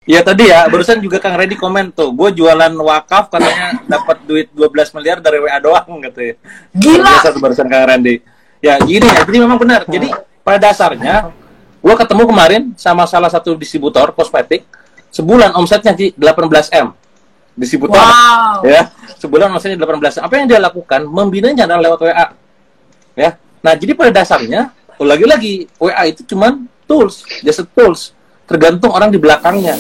Ya tadi ya, barusan juga Kang Reddy komen tuh, gue jualan wakaf katanya dapat duit 12 miliar dari WA doang gitu ya. Luar Gila. biasa tuh barusan Kang Reddy. Ya gini ya, jadi memang benar. Jadi pada dasarnya, gue ketemu kemarin sama salah satu distributor kosmetik, sebulan omsetnya di 18 M. Distributor, Wow. ya, sebulan omsetnya 18 M. Apa yang dia lakukan? Membinanya adalah lewat WA. Ya, nah jadi pada dasarnya, lagi-lagi WA itu cuman tools, just a tools. Tergantung orang di belakangnya.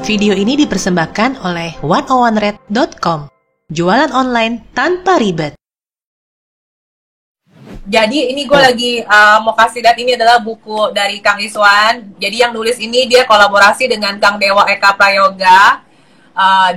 Video ini dipersembahkan oleh 101red.com. Jualan online tanpa ribet. Jadi ini gue lagi mau kasih lihat, ini adalah buku dari Kang Iswan. Jadi yang nulis ini dia kolaborasi dengan Kang Dewa Eka Prayoga.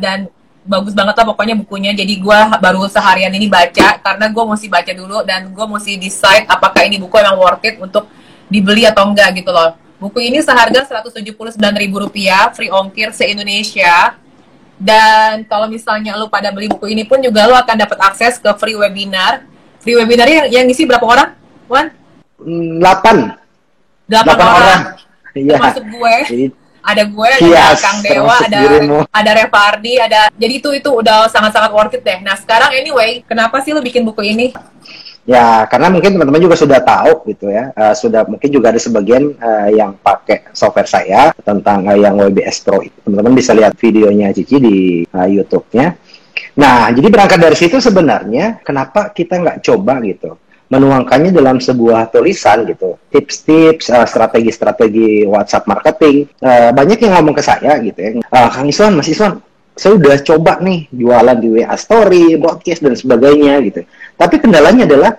Dan bagus banget lah pokoknya bukunya. Jadi gue baru seharian ini baca, karena gue mesti baca dulu dan gue mesti decide apakah ini buku yang worth it untuk dibeli atau enggak gitu loh. Buku ini seharga Rp179.000, free ongkir se-Indonesia. Dan kalau misalnya lu pada beli buku ini pun juga lu akan dapat akses ke free webinar. Free webinar yang ngisi berapa orang, Wan? 8 orang. Iya. Termasuk gue. Ada gue, ada Yes, Kang Dewa, ada Revardi, jadi itu udah sangat-sangat worth it deh. Nah sekarang anyway, kenapa sih lu bikin buku ini? Ya, karena mungkin teman-teman juga sudah tahu gitu ya, sudah mungkin juga ada sebagian yang pakai software saya tentang yang WBS Pro itu. Teman-teman bisa lihat videonya Cici di YouTube-nya. Nah, jadi berangkat dari situ sebenarnya, kenapa kita nggak coba gitu, menuangkannya dalam sebuah tulisan gitu, tips-tips, strategi-strategi WhatsApp marketing. Banyak yang ngomong ke saya gitu ya, Kang Iswan, Mas Iswan, saya udah coba nih jualan di WA Story, broadcast dan sebagainya gitu. Tapi kendalanya adalah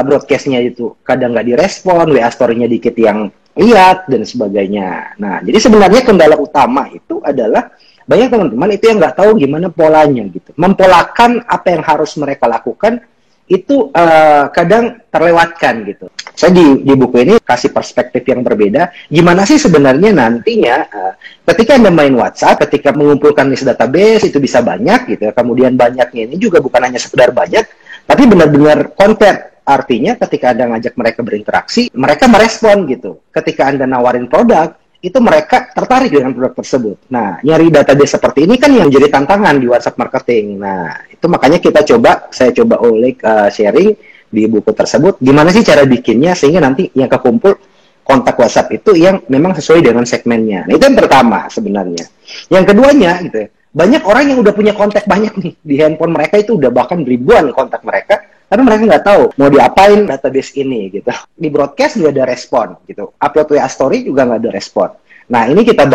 broadcastnya itu kadang nggak direspon, WA Story-nya dikit yang lihat dan sebagainya. Nah, jadi sebenarnya kendala utama itu adalah banyak teman-teman itu yang nggak tahu gimana polanya gitu. Mempolakan apa yang harus mereka lakukan itu kadang terlewatkan gitu. Saya di buku ini kasih perspektif yang berbeda. Gimana sih sebenarnya nantinya ketika Anda main WhatsApp, ketika mengumpulkan list database itu bisa banyak gitu ya. Kemudian banyaknya ini juga bukan hanya sekedar banyak, tapi benar-benar konten. Artinya ketika Anda ngajak mereka berinteraksi, mereka merespon gitu. Ketika Anda nawarin produk, itu mereka tertarik dengan produk tersebut. Nah, nyari database seperti ini kan yang jadi tantangan di WhatsApp marketing. Nah, itu makanya saya coba ulik sharing di buku tersebut, gimana sih cara bikinnya sehingga nanti yang kekumpul kontak WhatsApp itu yang memang sesuai dengan segmennya. Nah, itu yang pertama sebenarnya. Yang keduanya gitu ya, banyak orang yang udah punya kontak banyak nih di handphone mereka, itu udah bahkan ribuan kontak mereka, tapi mereka nggak tahu mau diapain database ini gitu. Di broadcast nggak ada respon gitu, upload WA Story juga nggak ada respon. Nah, ini kita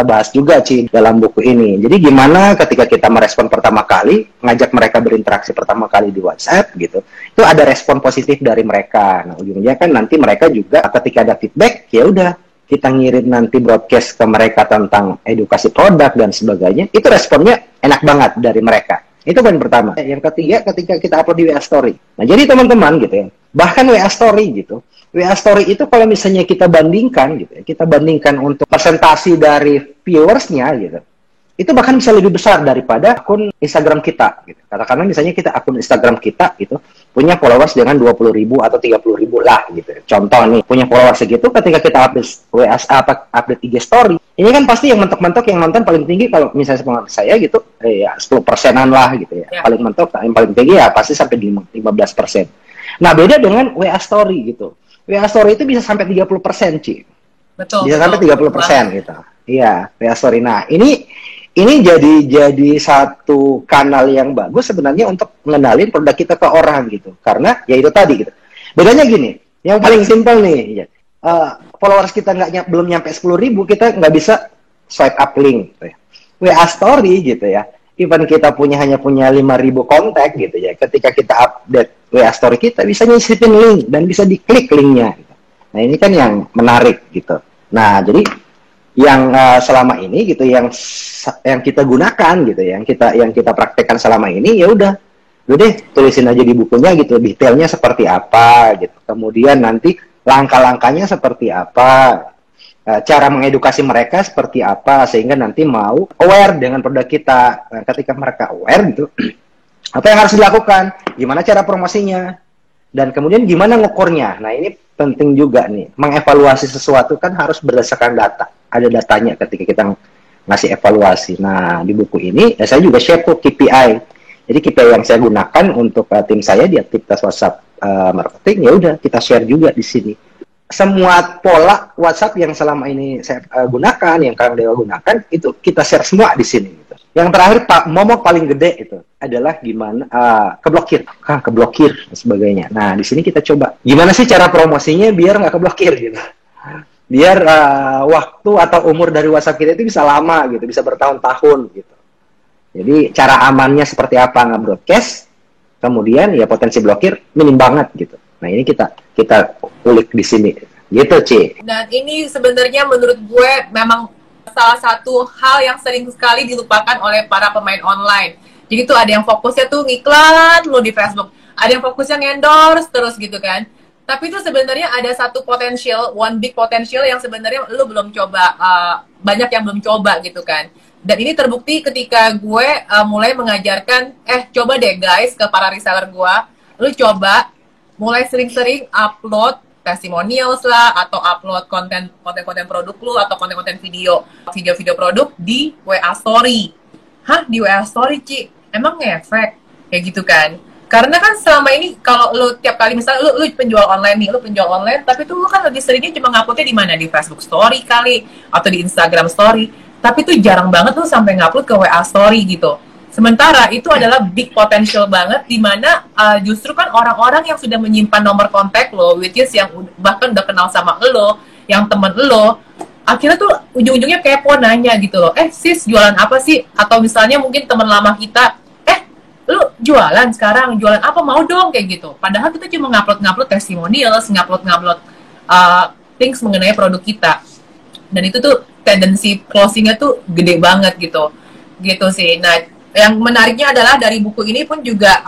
bahas juga, Ci, dalam buku ini. Jadi gimana ketika kita merespon pertama kali, ngajak mereka berinteraksi pertama kali di WhatsApp gitu, itu ada respon positif dari mereka. Nah, ujungnya kan nanti mereka juga ketika ada feedback, ya udah kita ngirim nanti broadcast ke mereka tentang edukasi produk dan sebagainya, itu responnya enak banget dari mereka. Itu poin pertama. Yang ketiga, ketika kita upload di WA Story. Nah, jadi teman-teman gitu ya, bahkan WA Story gitu, WA Story itu kalau misalnya kita bandingkan gitu ya, kita bandingkan untuk presentasi dari viewersnya gitu, itu bahkan bisa lebih besar daripada akun Instagram kita gitu. Katakanlah misalnya kita akun Instagram kita gitu punya followers dengan 20.000 atau 30.000 lah gitu. Contoh nih, punya followers segitu, ketika kita update IG Story, ini kan pasti yang mentok-mentok yang nonton paling tinggi kalau misalnya pengalaman saya gitu, ya 10%-an lah gitu ya. Paling mentok, yang paling tinggi ya pasti sampai 15%. Nah, beda dengan WA Story gitu. WA Story itu bisa sampai 30%, Ci. Betul. Bisa sampai 30% gitu. Iya, WA Story. Nah, ini jadi satu kanal yang bagus sebenarnya untuk mengenalin produk kita ke orang gitu. Karena ya itu tadi gitu. Bedanya gini, yang paling simpel nih, ya, followers kita belum nyampe 10.000, kita nggak bisa swipe up link gitu ya. WA Story gitu ya, even kita hanya punya 5.000 kontak gitu ya, ketika kita update WA Story kita bisa nyisipin link dan bisa diklik linknya gitu. Nah, ini kan yang menarik gitu. Nah, jadi yang selama ini gitu, yang kita gunakan gitu, yang kita praktekkan selama ini, ya udah deh tulisin aja di bukunya gitu, detailnya seperti apa gitu, kemudian nanti langkah-langkahnya seperti apa. cara mengedukasi mereka seperti apa sehingga nanti mau aware dengan produk kita. Ketika mereka aware gitu, apa yang harus dilakukan, gimana cara promosinya, dan kemudian gimana ngukurnya. Nah ini penting juga nih, mengevaluasi sesuatu kan harus berdasarkan data. Ada datanya ketika kita ngasih evaluasi. Nah di buku ini saya juga share tuh KPI. Jadi KPI yang saya gunakan untuk tim saya di aktivitas WhatsApp marketing, ya udah kita share juga di sini. Semua pola WhatsApp yang selama ini saya gunakan, yang Kang Dewa gunakan, itu kita share semua di sini. Gitu. Yang terakhir, momok paling gede itu adalah gimana keblokir, keblokir dan sebagainya. Nah, di sini kita coba gimana sih cara promosinya biar nggak keblokir gitu. Biar waktu atau umur dari WhatsApp kita itu bisa lama gitu, bisa bertahun-tahun gitu. Jadi cara amannya seperti apa nge-broadcast, kemudian ya potensi blokir minim banget gitu. Nah ini kita ulik di sini, gitu Ci. Dan ini sebenarnya menurut gue memang salah satu hal yang sering sekali dilupakan oleh para pemain online. Jadi tuh ada yang fokusnya tuh ngiklan lo di Facebook, ada yang fokusnya ngendorse terus gitu kan. Tapi itu sebenarnya ada satu potensial, one big potential yang sebenarnya lo belum coba, banyak yang belum coba gitu kan. Dan ini terbukti ketika gue mulai mengajarkan, coba deh guys ke para reseller gue, lo coba mulai sering-sering upload testimonials lah, atau upload konten produk lu, atau konten video produk di WA Story. Hah, di WA Story, Ci? Emang ngefek? Kayak gitu kan? Karena kan selama ini, kalau lu tiap kali, misalnya lu penjual online nih, lu penjual online, tapi tuh lu kan lebih seringnya cuma nguploadnya di mana? Di Facebook Story kali, atau di Instagram Story. Tapi tuh jarang banget tuh sampai ngupload ke WA Story gitu. Sementara itu adalah big potential banget, di mana justru kan orang-orang yang sudah menyimpan nomor kontak lo, which is yang bahkan udah kenal sama lo, yang temen lo, akhirnya tuh ujung-ujungnya kepo nanya gitu loh, sis jualan apa sih? Atau misalnya mungkin teman lama kita, lu jualan sekarang, jualan apa, mau dong, kayak gitu. Padahal kita cuma ngupload testimonials, ngupload things mengenai produk kita. Dan itu tuh tendensi closingnya tuh gede banget gitu sih. Nah, yang menariknya adalah dari buku ini pun juga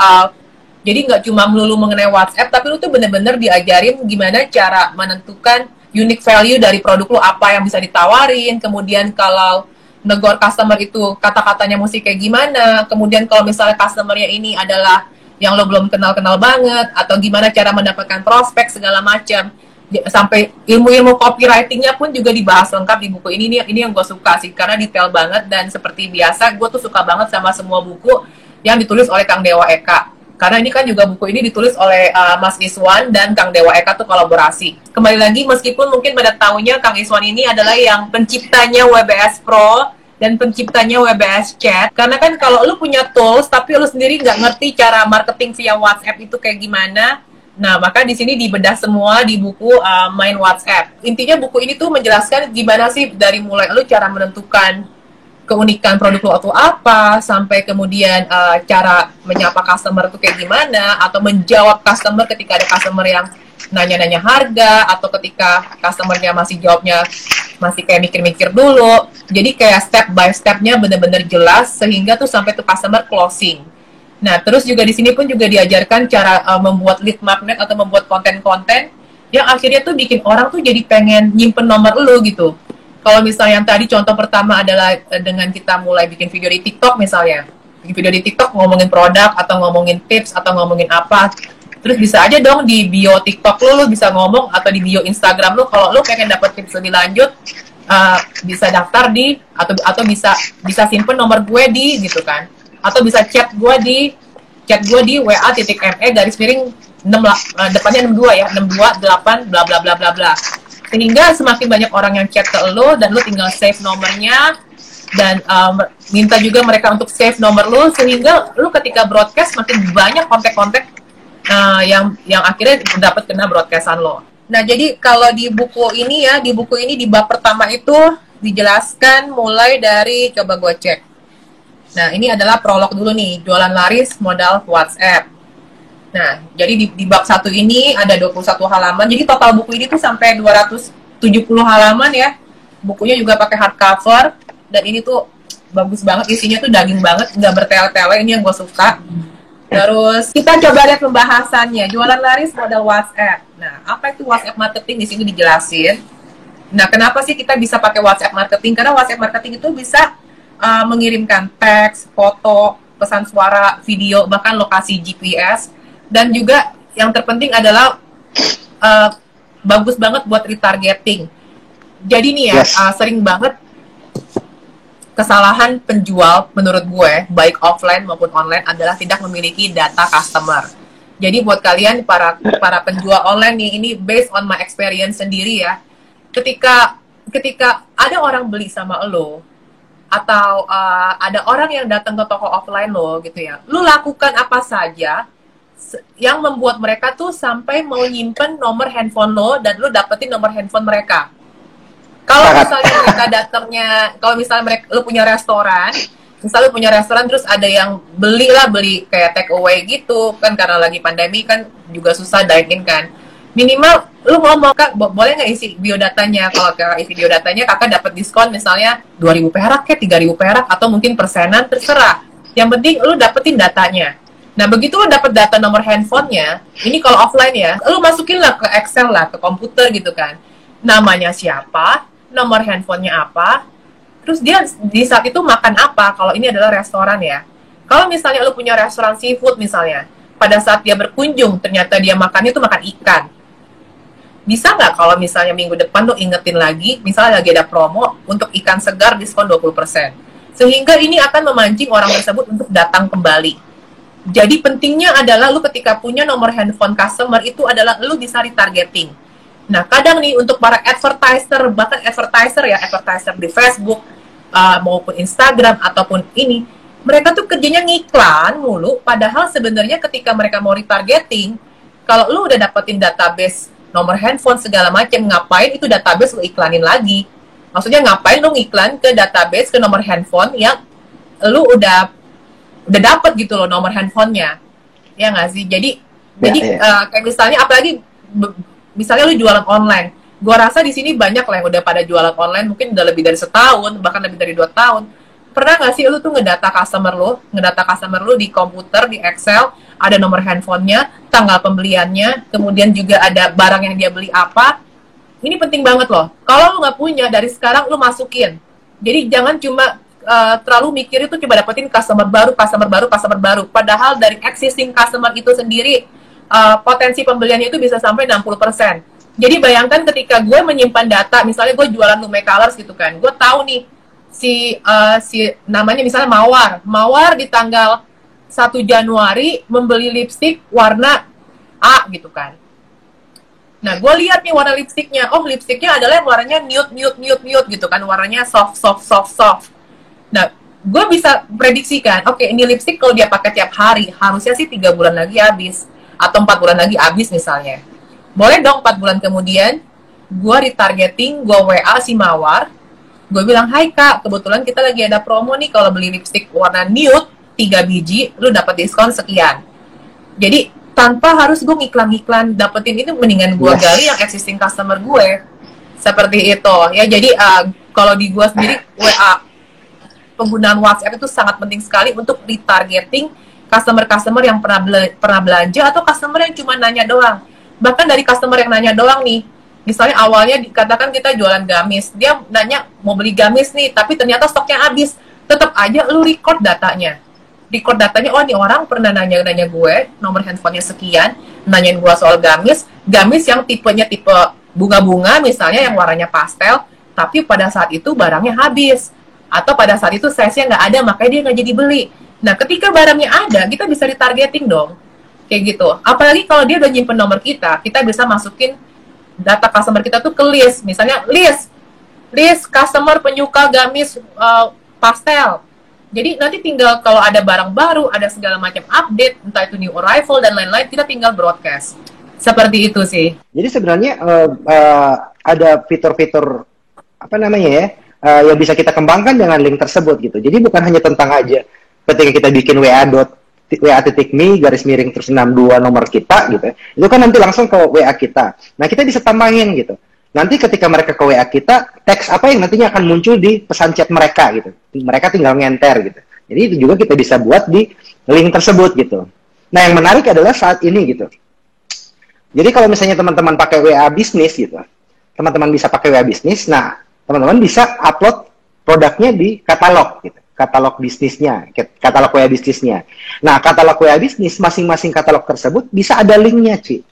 jadi nggak cuma melulu mengenai WhatsApp, tapi lu tuh bener-bener diajarin gimana cara menentukan unique value dari produk lu, apa yang bisa ditawarin, kemudian kalau negor customer itu kata-katanya mesti kayak gimana, kemudian kalau misalnya customernya ini adalah yang lo belum kenal-kenal banget, atau gimana cara mendapatkan prospek segala macam. Sampai ilmu-ilmu copywriting-nya pun juga dibahas lengkap di buku ini. Ini yang gue suka sih, karena detail banget, dan seperti biasa gue tuh suka banget sama semua buku yang ditulis oleh Kang Dewa Eka, karena ini kan juga buku ini ditulis oleh Mas Iswan dan Kang Dewa Eka tuh kolaborasi. Kembali lagi, meskipun mungkin pada tahunnya Kang Iswan ini adalah yang penciptanya WBS Pro dan penciptanya WBS Chat, karena kan kalau lu punya tools tapi lu sendiri nggak ngerti cara marketing via WhatsApp itu kayak gimana. Nah, maka di sini dibedah semua di buku Main WhatsApp. Intinya buku ini tuh menjelaskan gimana sih dari mulai lu cara menentukan keunikan produk lu atau apa, sampai kemudian cara menyapa customer tuh kayak gimana, atau menjawab customer ketika ada customer yang nanya-nanya harga, atau ketika customernya masih jawabnya masih kayak mikir-mikir dulu. Jadi kayak step by stepnya bener-bener jelas, sehingga tuh sampai tuh customer closing. Nah, terus juga di sini pun juga diajarkan cara membuat lead magnet atau membuat konten-konten yang akhirnya tuh bikin orang tuh jadi pengen nyimpen nomor lu gitu. Kalau misalnya yang tadi contoh pertama adalah dengan kita mulai bikin video di TikTok misalnya. Bikin video di TikTok ngomongin produk atau ngomongin tips atau ngomongin apa. Terus bisa aja dong di bio TikTok lu bisa ngomong, atau di bio Instagram lu kalau lu pengen dapet tips lebih lanjut, bisa daftar di atau bisa simpen nomor gue di gitu kan. Atau bisa chat gue di wa.me depannya 62 ya, 628 bla bla bla bla bla. Sehingga semakin banyak orang yang chat ke lo, dan lo tinggal save nomornya, dan minta juga mereka untuk save nomor lo, sehingga lo ketika broadcast makin banyak kontak-kontak yang akhirnya dapat kena broadcastan lo. Nah, jadi kalau di buku ini di bab pertama itu dijelaskan mulai dari, coba gue cek. Nah, ini adalah prolog dulu nih, jualan laris modal WhatsApp. Nah, jadi di bab 1 ini ada 21 halaman. Jadi total buku ini tuh sampai 270 halaman ya. Bukunya juga pakai hardcover, dan ini tuh bagus banget, isinya tuh daging banget, nggak bertele-tele, ini yang gue suka. Terus kita coba lihat pembahasannya, jualan laris modal WhatsApp. Nah, apa itu WhatsApp marketing, di sini dijelasin. Nah, kenapa sih kita bisa pakai WhatsApp marketing? Karena WhatsApp marketing itu bisa mengirimkan teks, foto, pesan suara, video, bahkan lokasi GPS. Dan juga yang terpenting adalah bagus banget buat retargeting. Jadi nih ya, sering banget kesalahan penjual menurut gue, baik offline maupun online, adalah tidak memiliki data customer. Jadi buat kalian para penjual online nih, ini based on my experience sendiri ya. Ketika ada orang beli sama lo, atau ada orang yang datang ke toko offline lo gitu ya, lo lakukan apa saja yang membuat mereka tuh sampai mau nyimpen nomor handphone lo dan lo dapetin nomor handphone mereka. Kalau misalnya mereka datangnya, kalau misalnya mereka, lu punya restoran, misalnya lu punya restoran terus ada yang beli kayak take away gitu kan, karena lagi pandemi kan juga susah dine in kan. Minimal lu ngomong, Kak, boleh nggak isi biodatanya? Kalau isi biodatanya kakak dapat diskon misalnya 2.000 perak ya, 3.000 perak atau mungkin persenan, terserah. Yang penting lu dapetin datanya. Nah, begitu lu dapet data nomor handphonenya, ini kalau offline ya, lu masukin lah ke Excel lah, ke komputer gitu kan. Namanya siapa, nomor handphonenya apa, terus dia di saat itu makan apa, kalau ini adalah restoran ya. Kalau misalnya lu punya restoran seafood misalnya, pada saat dia berkunjung, ternyata dia makannya itu makan ikan. Bisa nggak kalau misalnya minggu depan lu ingetin lagi, misalnya lagi ada promo untuk ikan segar diskon 20%. Sehingga ini akan memancing orang tersebut untuk datang kembali. Jadi pentingnya adalah lu ketika punya nomor handphone customer itu adalah lu bisa retargeting. Nah, kadang nih untuk para advertiser, bahkan advertiser di Facebook maupun Instagram ataupun ini, mereka tuh kerjanya ngiklan mulu, padahal sebenarnya ketika mereka mau retargeting, kalau lu udah dapetin database nomor handphone segala macam, ngapain itu database lu iklanin lagi? Maksudnya ngapain lu ngiklan ke database, ke nomor handphone yang lu udah dapet gitu loh nomor handphonenya, ya nggak sih? Jadi kayak misalnya apalagi misalnya lu jualan online, gua rasa di sini banyak lah yang udah pada jualan online, mungkin udah lebih dari setahun, bahkan lebih dari 2 tahun. Pernah nggak sih lu tuh ngedata customer lu di komputer, di Excel, ada nomor handphonenya, tanggal pembeliannya, kemudian juga ada barang yang dia beli apa. Ini penting banget loh. Kalau lu nggak punya, dari sekarang lu masukin. Jadi jangan cuma terlalu mikir itu coba dapetin customer baru. Padahal dari existing customer itu sendiri, potensi pembeliannya itu bisa sampai 60%. Jadi bayangkan ketika gue menyimpan data, misalnya gue jualan Lume Colors gitu kan, gue tahu nih si namanya misalnya Mawar di tanggal 1 Januari membeli lipstik warna A gitu kan. Nah, gue lihat nih warna lipstiknya, oh lipstiknya adalah yang warnanya nude gitu kan, warnanya soft. Nah, gue bisa prediksikan, oke, ini lipstik kalau dia pakai tiap hari, harusnya sih 3 bulan lagi habis. Atau 4 bulan lagi habis misalnya. Boleh dong 4 bulan kemudian, gue retargeting, gue WA si Mawar, gue bilang, hai Kak, kebetulan kita lagi ada promo nih, kalau beli lipstick warna nude, 3 biji, lu dapat diskon sekian. Jadi, tanpa harus gue ngiklan dapetin itu, mendingan gue gali yang existing customer gue. Seperti itu. Ya, jadi kalau di gue sendiri, WA, penggunaan WhatsApp itu sangat penting sekali untuk retargeting customer yang pernah belanja atau customer yang cuma nanya doang. Bahkan dari customer yang nanya doang nih, misalnya awalnya dikatakan kita jualan gamis, dia nanya mau beli gamis nih, tapi ternyata stoknya habis. Tetap aja lu record datanya, oh nih orang pernah nanya gue, nomor handphonenya sekian, nanyain gue soal gamis yang tipenya tipe bunga-bunga misalnya, yang warnanya pastel, tapi pada saat itu barangnya habis, atau pada saat itu size-nya nggak ada, makanya dia nggak jadi beli. Nah, ketika barangnya ada, kita bisa retargeting dong. Kayak gitu. Apalagi kalau dia udah nyimpen nomor kita bisa masukin data customer kita tuh ke list. Misalnya, list customer penyuka gamis pastel. Jadi, nanti tinggal kalau ada barang baru, ada segala macam update, entah itu new arrival dan lain-lain, kita tinggal broadcast. Seperti itu sih. Jadi sebenarnya ada fitur-fitur, apa namanya ya, yang bisa kita kembangkan dengan link tersebut gitu. Jadi bukan hanya tentang aja ketika kita bikin wa.me/terus 62 nomor kita gitu, itu kan nanti langsung ke WA kita. Nah, kita bisa tambahin gitu. Nanti ketika mereka ke WA kita, teks apa yang nantinya akan muncul di pesan chat mereka gitu. Mereka tinggal ngenter gitu. Jadi itu juga kita bisa buat di link tersebut gitu. Nah, yang menarik adalah saat ini gitu. Jadi kalau misalnya teman-teman pakai WA bisnis gitu, teman-teman bisa pakai WA bisnis. Nah, teman-teman bisa upload produknya di katalog gitu. Katalog bisnisnya, katalog WA bisnisnya. Nah, katalog WA bisnis, masing-masing katalog tersebut bisa ada linknya, Ci.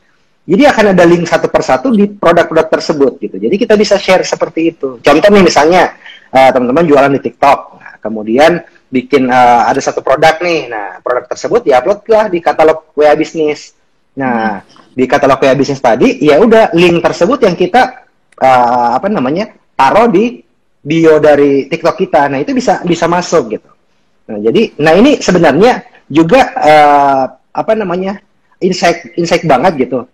Jadi akan ada link satu persatu di produk-produk tersebut gitu. Jadi kita bisa share seperti itu. Contoh nih misalnya, teman-teman jualan di TikTok. Nah, kemudian bikin ada satu produk nih. Nah, produk tersebut diuploadlah di katalog WA bisnis. Nah, di katalog WA bisnis tadi, ya udah link tersebut yang kita taruh di bio dari TikTok kita. Nah, itu bisa masuk gitu. Nah, jadi ini sebenarnya juga insight banget gitu.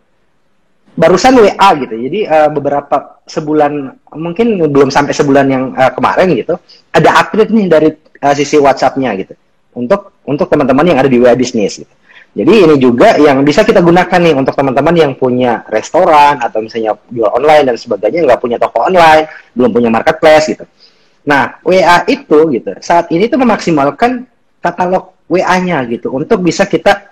Barusan WA gitu. Jadi beberapa sebulan, mungkin belum sampai sebulan yang kemarin gitu, ada update nih dari sisi WhatsApp-nya gitu. Untuk teman-teman yang ada di WA bisnis gitu. Jadi ini juga yang bisa kita gunakan nih untuk teman-teman yang punya restoran atau misalnya jual online dan sebagainya, nggak punya toko online, belum punya marketplace gitu. Nah, WA itu gitu, saat ini tuh memaksimalkan katalog WA-nya gitu untuk bisa kita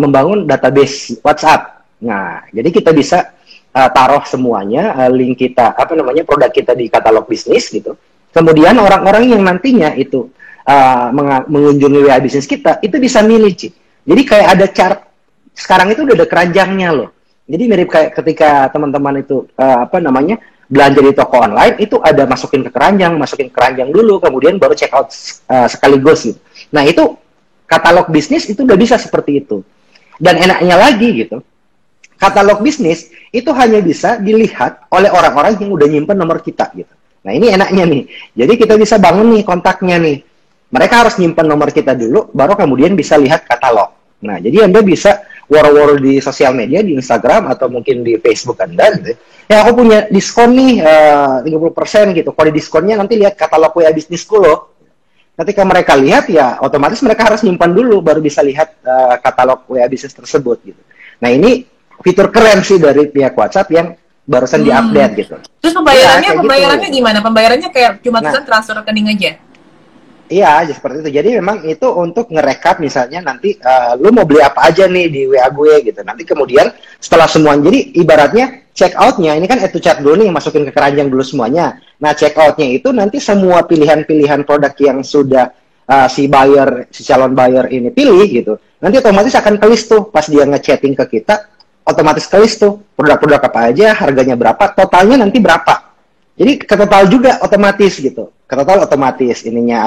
membangun database WhatsApp. Nah, jadi kita bisa taruh semuanya link kita, produk kita di katalog bisnis gitu. Kemudian orang-orang yang nantinya itu mengunjungi WA bisnis kita itu bisa milih, Ci. Jadi kayak ada chart, sekarang itu udah ada keranjangnya loh. Jadi mirip kayak ketika teman-teman itu belanja di toko online, itu ada masukin ke keranjang dulu, kemudian baru check out sekaligus gitu. Nah, itu katalog bisnis itu udah bisa seperti itu. Dan enaknya lagi gitu, katalog bisnis itu hanya bisa dilihat oleh orang-orang yang udah nyimpen nomor kita gitu. Nah, ini enaknya nih. Jadi kita bisa bangun nih kontaknya nih. Mereka harus nyimpen nomor kita dulu, baru kemudian bisa lihat katalog. Nah, jadi Anda bisa war-war di sosial media, di Instagram, atau mungkin di Facebook Anda gitu. Ya, aku punya diskon nih 30% gitu. Kalau di diskonnya nanti lihat katalog WA bisnisku loh. Ketika mereka lihat, ya otomatis mereka harus nyimpan dulu, baru bisa lihat katalog WA bisnis tersebut gitu. Nah, ini fitur keren sih dari pihak WhatsApp yang barusan diupdate gitu. Terus pembayarannya gitu. Gimana? Pembayarannya kayak cuma transfer rekening aja? Iya, seperti itu. Jadi memang itu untuk ngerekap misalnya nanti lu mau beli apa aja nih di WA gue gitu. Nanti kemudian setelah semuanya, jadi ibaratnya check out-nya, ini kan add to cart dulu nih, masukin ke keranjang dulu semuanya. Nah, check out-nya itu nanti semua pilihan-pilihan produk yang sudah si calon buyer ini pilih gitu. Nanti otomatis akan ke list tuh, pas dia nge-chatting ke kita, otomatis ke list tuh, produk-produk apa aja, harganya berapa, totalnya nanti berapa. Jadi ke total juga otomatis gitu. Ke total otomatis ininya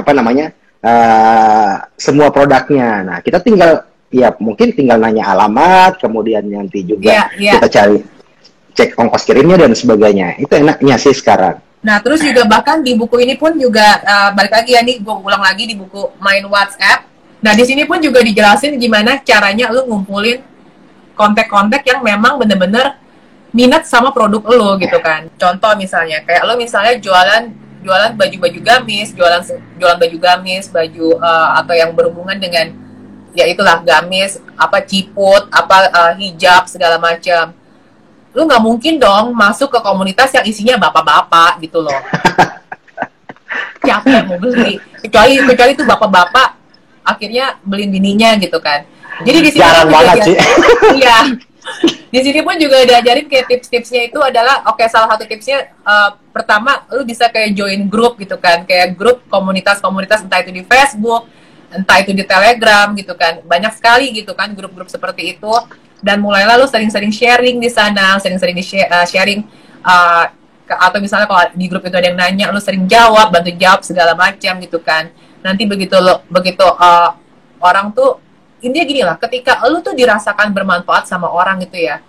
semua produknya. Nah, kita mungkin tinggal nanya alamat, kemudian nanti juga kita cari cek ongkos kirimnya dan sebagainya. Itu enaknya sih sekarang. Nah, terus juga bahkan di buku ini pun juga balik lagi ya nih, gue ulang lagi di buku Main WhatsApp. Nah, di sini pun juga dijelasin gimana caranya lu ngumpulin kontak-kontak yang memang bener-bener minat sama produk lo gitu kan. Contoh misalnya kayak lo misalnya jualan baju-baju gamis, jualan baju gamis, baju atau yang berhubungan dengan ya itulah gamis, ciput, hijab segala macam. Lu nggak mungkin dong masuk ke komunitas yang isinya bapak-bapak gitu loh. Siapa yang mau beli? Kecuali itu bapak-bapak akhirnya beliin bininya gitu kan. Jadi di sini jarang banget sih. Iya. Di sini pun juga diajarin kayak tips-tipsnya itu adalah, salah satu tipsnya pertama lu bisa kayak join grup gitu kan, kayak grup komunitas-komunitas entah itu di Facebook, entah itu di Telegram gitu kan, banyak sekali gitu kan grup-grup seperti itu, dan mulailah lu sering-sering sharing di sana, sering-sering sharing atau misalnya kalau di grup itu ada yang nanya, lu sering bantu jawab segala macam gitu kan. Nanti begitu orang tuh intinya gini lah, ketika lu tuh dirasakan bermanfaat sama orang gitu ya,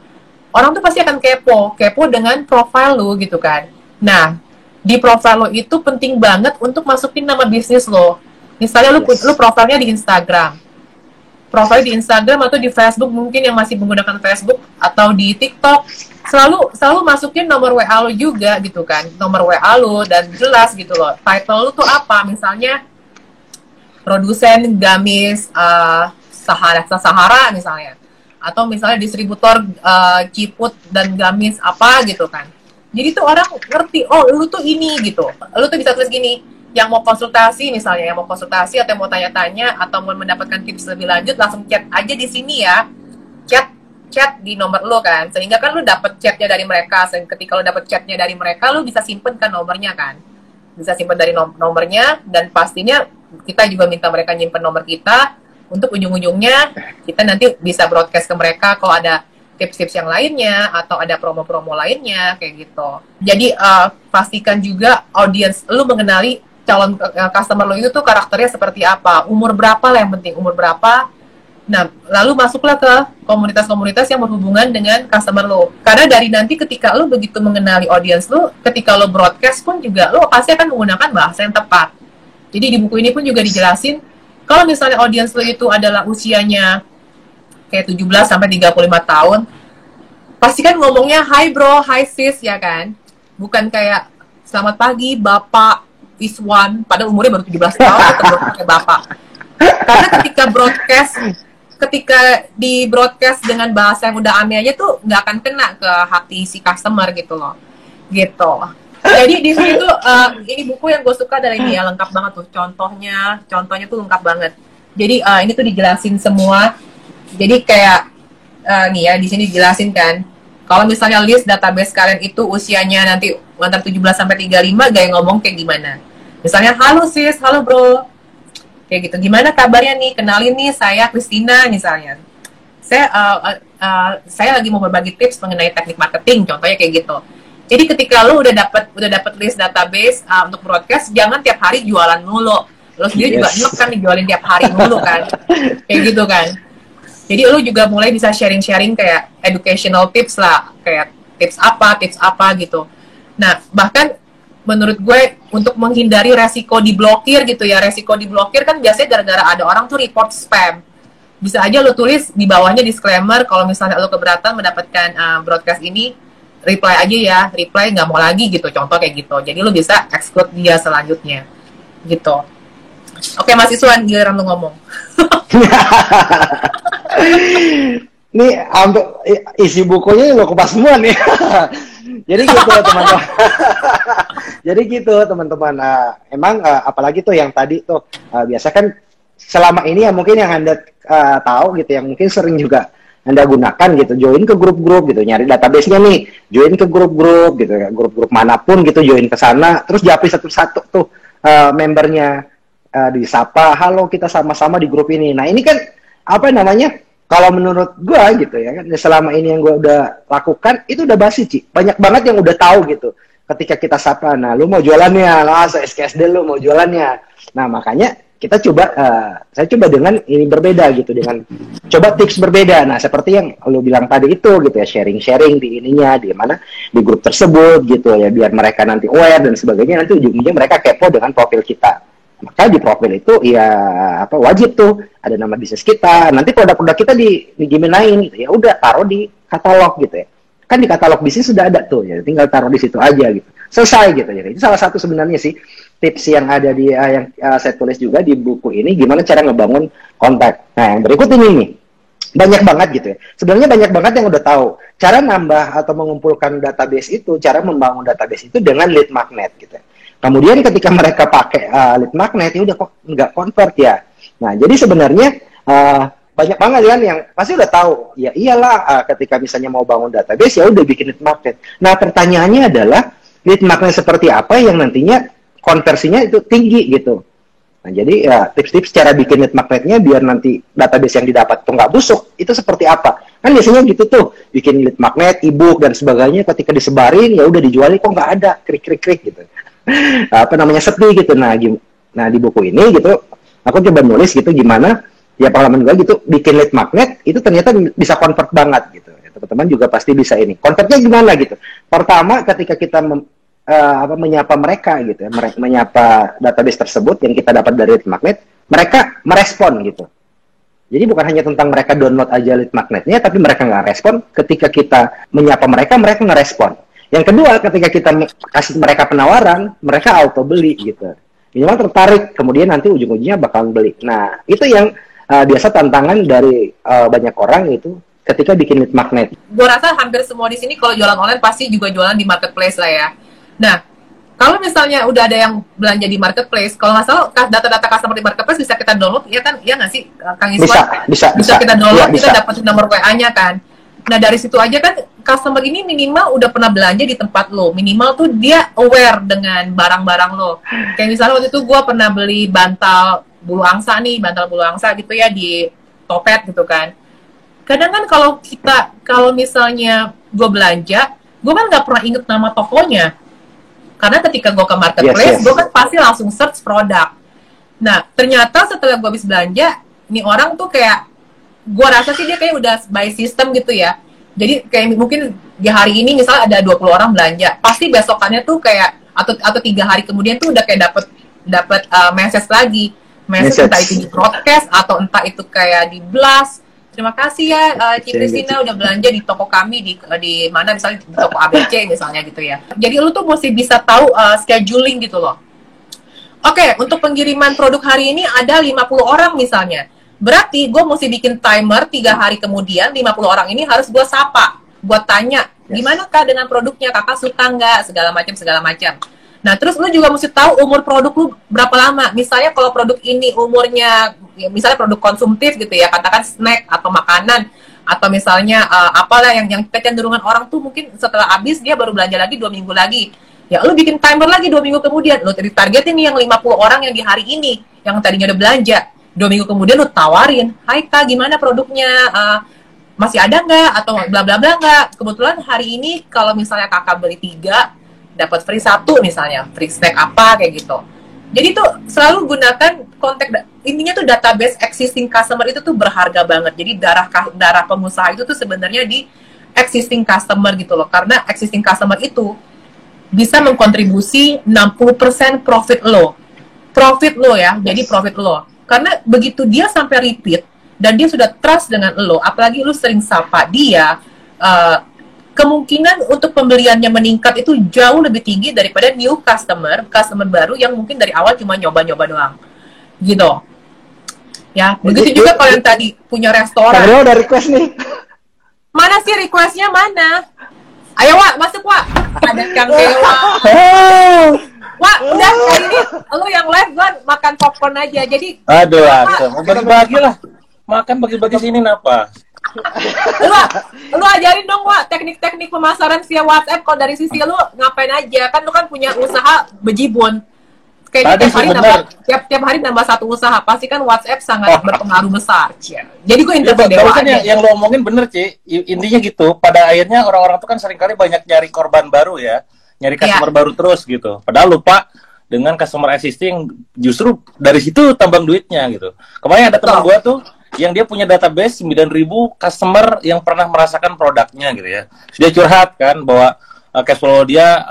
orang tuh pasti akan kepo dengan profil lu gitu kan. Nah, di profil lo itu penting banget untuk masukin nama bisnis lo. Misalnya lu profilnya di Instagram, profil di Instagram atau di Facebook, mungkin yang masih menggunakan Facebook, atau di TikTok, selalu masukin nomor WA lo juga gitu kan, nomor WA lo, dan jelas gitu loh, title lo tuh apa, misalnya produsen gamis Sahara misalnya, atau misalnya distributor ciput dan gamis apa gitu kan. Jadi tuh orang ngerti, oh lu tuh ini gitu, lu tuh bisa tulis gini, yang mau konsultasi misalnya, yang mau konsultasi atau yang mau tanya-tanya atau mau mendapatkan tips lebih lanjut, langsung chat aja di sini ya, chat chat di nomor lo kan, sehingga kan lo dapet chatnya dari mereka. Sehingga ketika lo dapet chatnya dari mereka, lo bisa simpen kan nomornya kan, bisa simpen dari nomornya. Dan pastinya kita juga minta mereka nyimpen nomor kita untuk ujung-ujungnya kita nanti bisa broadcast ke mereka kalau ada tips-tips yang lainnya atau ada promo-promo lainnya kayak gitu. Jadi pastikan juga audiens lo mengenali calon customer lo itu tuh karakternya seperti apa, umur berapa lah, yang penting umur berapa. Nah, lalu masuklah ke komunitas-komunitas yang berhubungan dengan customer lo. Karena dari nanti ketika lo begitu mengenali audiens lo, ketika lo broadcast pun juga lo pasti akan menggunakan bahasa yang tepat. Jadi di buku ini pun juga dijelasin, kalau misalnya audiens lo itu adalah usianya kayak 17 sampai 35 tahun, pasti kan ngomongnya hi bro, hi sis, ya kan? Bukan kayak selamat pagi Bapak Iswan, padahal umurnya baru 17 tahun, tetap pakai Bapak. Karena ketika di broadcast dengan bahasa yang udah aneh aja tuh nggak akan kena ke hati si customer gitu loh, gitu. Jadi di sini tuh ini buku yang gue suka dari ini ya, lengkap banget tuh contohnya tuh lengkap banget. Jadi ini tuh dijelasin semua. Jadi kayak nih ya di sini dijelasin kan, kalau misalnya list database kalian itu usianya nanti antara 17 sampai 35, gaya ngomong kayak gimana? Misalnya halo sis, halo bro. Kayak gitu, gimana kabarnya nih, kenalin nih saya Christina misalnya, saya lagi mau berbagi tips mengenai teknik marketing, contohnya kayak gitu. Jadi ketika lo udah dapat list database untuk broadcast, jangan tiap hari jualan mulu, lo sendiri juga nyelek kan dijualin tiap hari mulu kan, kayak gitu kan. Jadi lo juga mulai bisa sharing kayak educational tips lah, kayak tips apa gitu. Nah, bahkan menurut gue untuk menghindari resiko diblokir gitu ya, resiko diblokir kan biasanya gara-gara ada orang tuh report spam. Bisa aja lo tulis di bawahnya disclaimer, kalau misalnya lo keberatan mendapatkan broadcast ini, reply aja ya, reply nggak mau lagi gitu, contoh kayak gitu. Jadi lo bisa exclude dia selanjutnya gitu. Oke Mas Iswan, giliran lo ngomong. Nih isi bukunya lo kupas semua nih. Jadi gitu teman-teman. Jadi gitu teman-teman. Emang apalagi tuh yang tadi tuh biasa kan selama ini ya mungkin yang Anda tahu gitu, yang mungkin sering juga Anda gunakan gitu, join ke grup-grup gitu, nyari database-nya nih, join ke grup-grup gitu, grup-grup manapun gitu, join ke sana, terus japri satu-satu tuh membernya, disapa, halo kita sama-sama di grup ini. Nah ini kan apa namanya? Kalau menurut gue gitu ya kan, selama ini yang gue udah lakukan itu udah basi Ci. Banyak banget yang udah tahu gitu. Ketika kita sapa, nah lu mau jualannya, lah SKSD lu mau jualannya. Nah makanya kita coba, saya coba dengan ini berbeda gitu, dengan coba tips berbeda. Nah seperti yang lu bilang tadi itu gitu ya, sharing di ininya, di mana di grup tersebut gitu ya, biar mereka nanti aware dan sebagainya. Nanti ujung-ujungnya mereka kepo dengan profil kita. Maka di profil itu ya apa wajib tuh ada nama bisnis kita, nanti produk-produk kita digiminain gitu ya, udah taruh di katalog gitu ya, kan di katalog bisnis sudah ada tuh ya, tinggal taruh di situ aja gitu, selesai gitu ya. Itu salah satu sebenarnya sih tips yang ada di yang saya tulis juga di buku ini, gimana cara ngebangun kontak. Nah yang berikut ini nih, banyak banget gitu ya, sebenarnya banyak banget yang udah tahu cara nambah atau mengumpulkan database itu, cara membangun database itu dengan lead magnet gitu ya. Kemudian ketika mereka pakai lead magnet, ya udah kok nggak convert ya. Nah, jadi sebenarnya banyak banget kan yang pasti udah tahu. Ya iyalah, ketika misalnya mau bangun database, ya udah bikin lead magnet. Nah, pertanyaannya adalah lead magnet seperti apa yang nantinya konversinya itu tinggi gitu. Nah, jadi ya tips-tips cara bikin lead magnetnya biar nanti database yang didapat tuh nggak busuk, itu seperti apa? Kan biasanya gitu tuh, bikin lead magnet, e-book dan sebagainya, ketika disebarin ya udah dijualin kok nggak ada, krik gitu. Apa namanya, sepi gitu. Nah di buku ini gitu aku coba nulis gitu gimana ya pengalaman gue gitu bikin lead magnet itu ternyata bisa convert banget gitu. Teman-teman juga pasti bisa ini. Convertnya gimana gitu? Pertama ketika kita menyapa mereka gitu ya, menyapa database tersebut yang kita dapat dari lead magnet, mereka merespon gitu. Jadi bukan hanya tentang mereka download aja lead magnetnya, tapi mereka nggak respon. Ketika kita menyapa mereka ngerespon. Yang kedua, ketika kita kasih mereka penawaran, mereka auto beli gitu. Minimal tertarik, kemudian nanti ujung-ujungnya bakal beli. Nah, itu yang biasa tantangan dari banyak orang itu ketika bikin lead magnet. Gue rasa hampir semua di sini kalau jualan online pasti juga jualan di marketplace lah ya. Nah, kalau misalnya udah ada yang belanja di marketplace, kalau nggak salah data-data customer di marketplace bisa kita download, ya kan? Ya nggak sih, Kang Iswan? Bisa kita download, ya, kita dapat nomor WA-nya kan. Nah dari situ aja kan customer ini minimal udah pernah belanja di tempat lo, minimal tuh dia aware dengan barang-barang lo. Kayak misalnya waktu itu gue pernah beli bantal bulu angsa gitu ya di Topet gitu kan. Kadang kan kalau misalnya gue belanja, gue kan nggak pernah inget nama tokonya. Karena ketika gue ke marketplace, gue kan pasti langsung search produk. Nah ternyata setelah gue habis belanja, ini orang tuh kayak gue rasa sih dia kayak udah by system gitu ya. Jadi kayak mungkin di hari ini misalnya ada 20 orang belanja, pasti besokannya tuh kayak atau 3 hari kemudian tuh udah kayak dapat message lagi. Message entah itu di broadcast atau entah itu kayak di blast. Terima kasih ya Ci Christina udah belanja di toko kami di mana misalnya di toko ABC misalnya gitu ya. Jadi lu tuh mesti bisa tahu scheduling gitu loh. Oke, untuk pengiriman produk hari ini ada 50 orang misalnya. Berarti gue mesti bikin timer 3 hari kemudian 50 orang ini harus gue sapa, gue tanya gimana kak dengan produknya, kakak suka nggak, segala macam. Nah terus lu juga mesti tahu umur produk lu berapa lama. Misalnya kalau produk ini umurnya, ya, misalnya produk konsumtif gitu ya, katakan snack atau makanan, atau misalnya apalah yang kecenderungan orang tuh mungkin setelah habis dia baru belanja lagi 2 minggu lagi. Ya lu bikin timer lagi 2 minggu kemudian, lu targetin nih yang 50 orang yang di hari ini, yang tadinya udah belanja. 2 minggu kemudian lu tawarin, hai kak gimana produknya, masih ada nggak atau bla bla bla nggak. Kebetulan hari ini kalau misalnya kakak beli 3 dapat free 1 misalnya, free snack apa kayak gitu. Jadi tuh selalu gunakan kontak, intinya tuh database existing customer itu tuh berharga banget. Jadi darah pengusaha itu tuh sebenarnya di existing customer gitu loh, karena existing customer itu bisa mengkontribusi 60% profit lo ya, jadi profit lo. Karena begitu dia sampai repeat dan dia sudah trust dengan lo, apalagi lo sering sapa dia, kemungkinan untuk pembeliannya meningkat itu jauh lebih tinggi daripada new customer baru yang mungkin dari awal cuma nyoba-nyoba doang, gitu. Ya, begitu juga kalau yang tadi punya restoran. Kak udah request nih. Mana sih requestnya mana? Ayo Wak, masuk Wak. Ada Kang Dewa. Wah, udah kali ini lu yang live gua makan popcorn aja. Jadi aduh, mau bagi-bagi lah. Makan bagi-bagi sini napa? Lu ajarin dong Wak teknik-teknik pemasaran via WhatsApp. Kalau dari sisi lu ngapain aja? Kan lu kan punya usaha bejibun. Kayaknya tiap hari nambah 1 usaha. Pasti kan WhatsApp sangat berpengaruh besar. Jadi gue interview Dewa aja. Yang lo omongin bener, Ci. Intinya gitu. Pada akhirnya orang-orang tuh kan seringkali banyak nyari korban baru ya. Nyari customer baru terus gitu. Padahal lupa dengan customer existing, justru dari situ tambang duitnya gitu. Kemarin ada teman gue tuh yang dia punya database 9.000 customer yang pernah merasakan produknya gitu ya. Dia curhat kan bahwa cash flow dia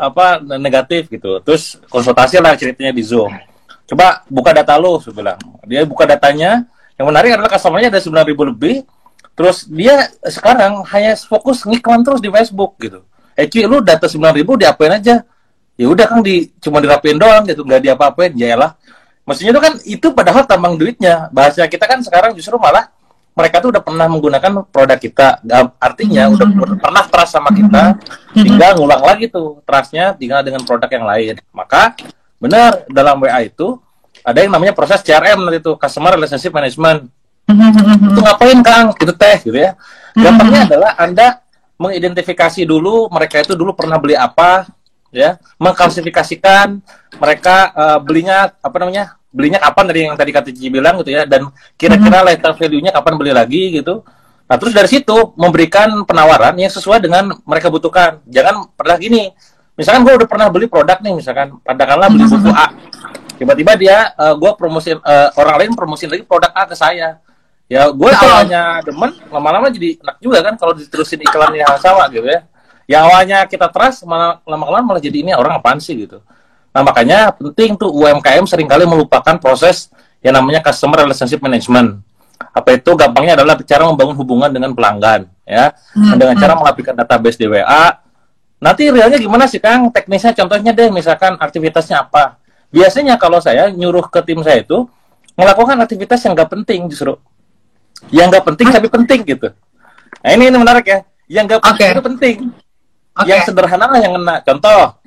negatif gitu. Terus konsultasi lah ceritanya di Zoom. Coba buka data lo, saya bilang. Dia buka datanya. Yang menarik adalah customernya ada 9.000 lebih. Terus dia sekarang hanya fokus ngiklan terus di Facebook gitu. Cuy, lu data 9.000 diapain aja? Ya udah kan cuma dirapiin doang gitu, nggak diapa-apain. Yaelah. Maksudnya itu kan itu padahal tambang duitnya. Bahasa kita kan sekarang justru malah mereka tuh udah pernah menggunakan produk kita. Artinya udah pernah trust sama kita, tinggal ngulang lagi tuh trustnya tinggal dengan produk yang lain. Maka benar dalam WA itu ada yang namanya proses CRM nanti itu, Customer Relationship Management. Itu ngapain Kang? Itu teh gitu ya. Gampangnya adalah Anda mengidentifikasi dulu mereka itu dulu pernah beli apa, ya, mengklasifikasikan mereka belinya kapan dari yang tadi kata Cici bilang gitu ya, dan kira-kira lifetime value-nya kapan beli lagi gitu. Nah terus dari situ memberikan penawaran yang sesuai dengan mereka butuhkan. Jangan pernah gini, misalkan gue udah pernah beli produk nih, misalkan katakanlah beli buku A, tiba-tiba dia gue promosiin, orang lain promosiin lagi produk A ke saya. Ya gue awalnya demen, lama-lama jadi enak juga kan kalau diterusin iklannya sama gitu ya. Yang awalnya kita trust, lama-lama malah jadi ini orang apaan sih gitu. Nah makanya penting tuh UMKM seringkali melupakan proses yang namanya Customer Relationship Management. Apa itu? Gampangnya adalah cara membangun hubungan dengan pelanggan ya. Dengan cara mengaplikasikan database di WA. Nanti realnya gimana sih Kang? Teknisnya contohnya deh, misalkan aktivitasnya apa. Biasanya kalau saya nyuruh ke tim saya itu melakukan aktivitas yang nggak penting justru. Yang nggak penting tapi penting gitu. Nah ini menarik ya. Yang nggak penting itu penting. Yang sederhana lah yang kena. Contoh,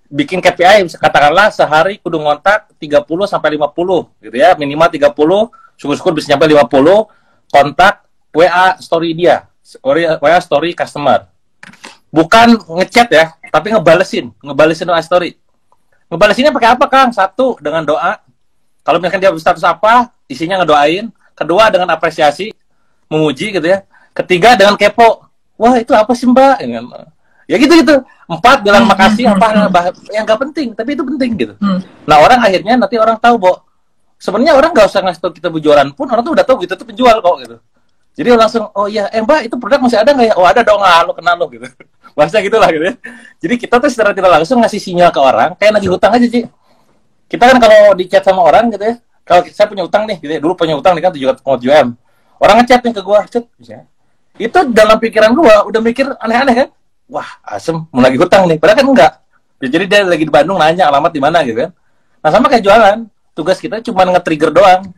bikin KPI katakanlah sehari kudu ngontak 30 sampai 50 gitu ya. Minimal 30, syukur-syukur bisa nyampe 50 kontak WA story dia WA story customer. Bukan ngechat ya, tapi ngebalesin WA story. Ngebalesinnya pakai apa, Kang? Satu, dengan doa. Kalau misalkan dia status apa, isinya ngedoain. Kedua, dengan apresiasi, memuji gitu ya. Ketiga, dengan kepo. Wah, itu apa sih, Mbak? Ya gitu-gitu. 4, bilang makasih apa yang nggak penting, tapi itu penting gitu. Nah, orang akhirnya nanti orang tahu, Bo. Sebenarnya orang nggak usah ngasih tahu kita berjualan pun, orang tuh udah tahu gitu tuh penjual kok gitu. Jadi langsung, oh iya, Mbak, itu produk masih ada nggak ya? Oh, ada dong, lo kenal lo gitu. Bahasa gitu lah gitu ya. Jadi kita tuh secara tidak langsung ngasih sinyal ke orang, kayak lagi hutang aja, Ci. Kita kan kalau di chat sama orang gitu ya, kalau saya punya utang nih, gitu ya, dulu punya utang nih kan 7,7 M. Orang ngechat nih ke gua, chat, misalnya. Itu dalam pikiran gua udah mikir aneh-aneh kan? Wah, asem, mau lagi hutang nih. Padahal kan enggak. Jadi dia lagi di Bandung nanya alamat di mana gitu kan. Nah, sama kayak jualan. Tugas kita cuma nge-trigger doang.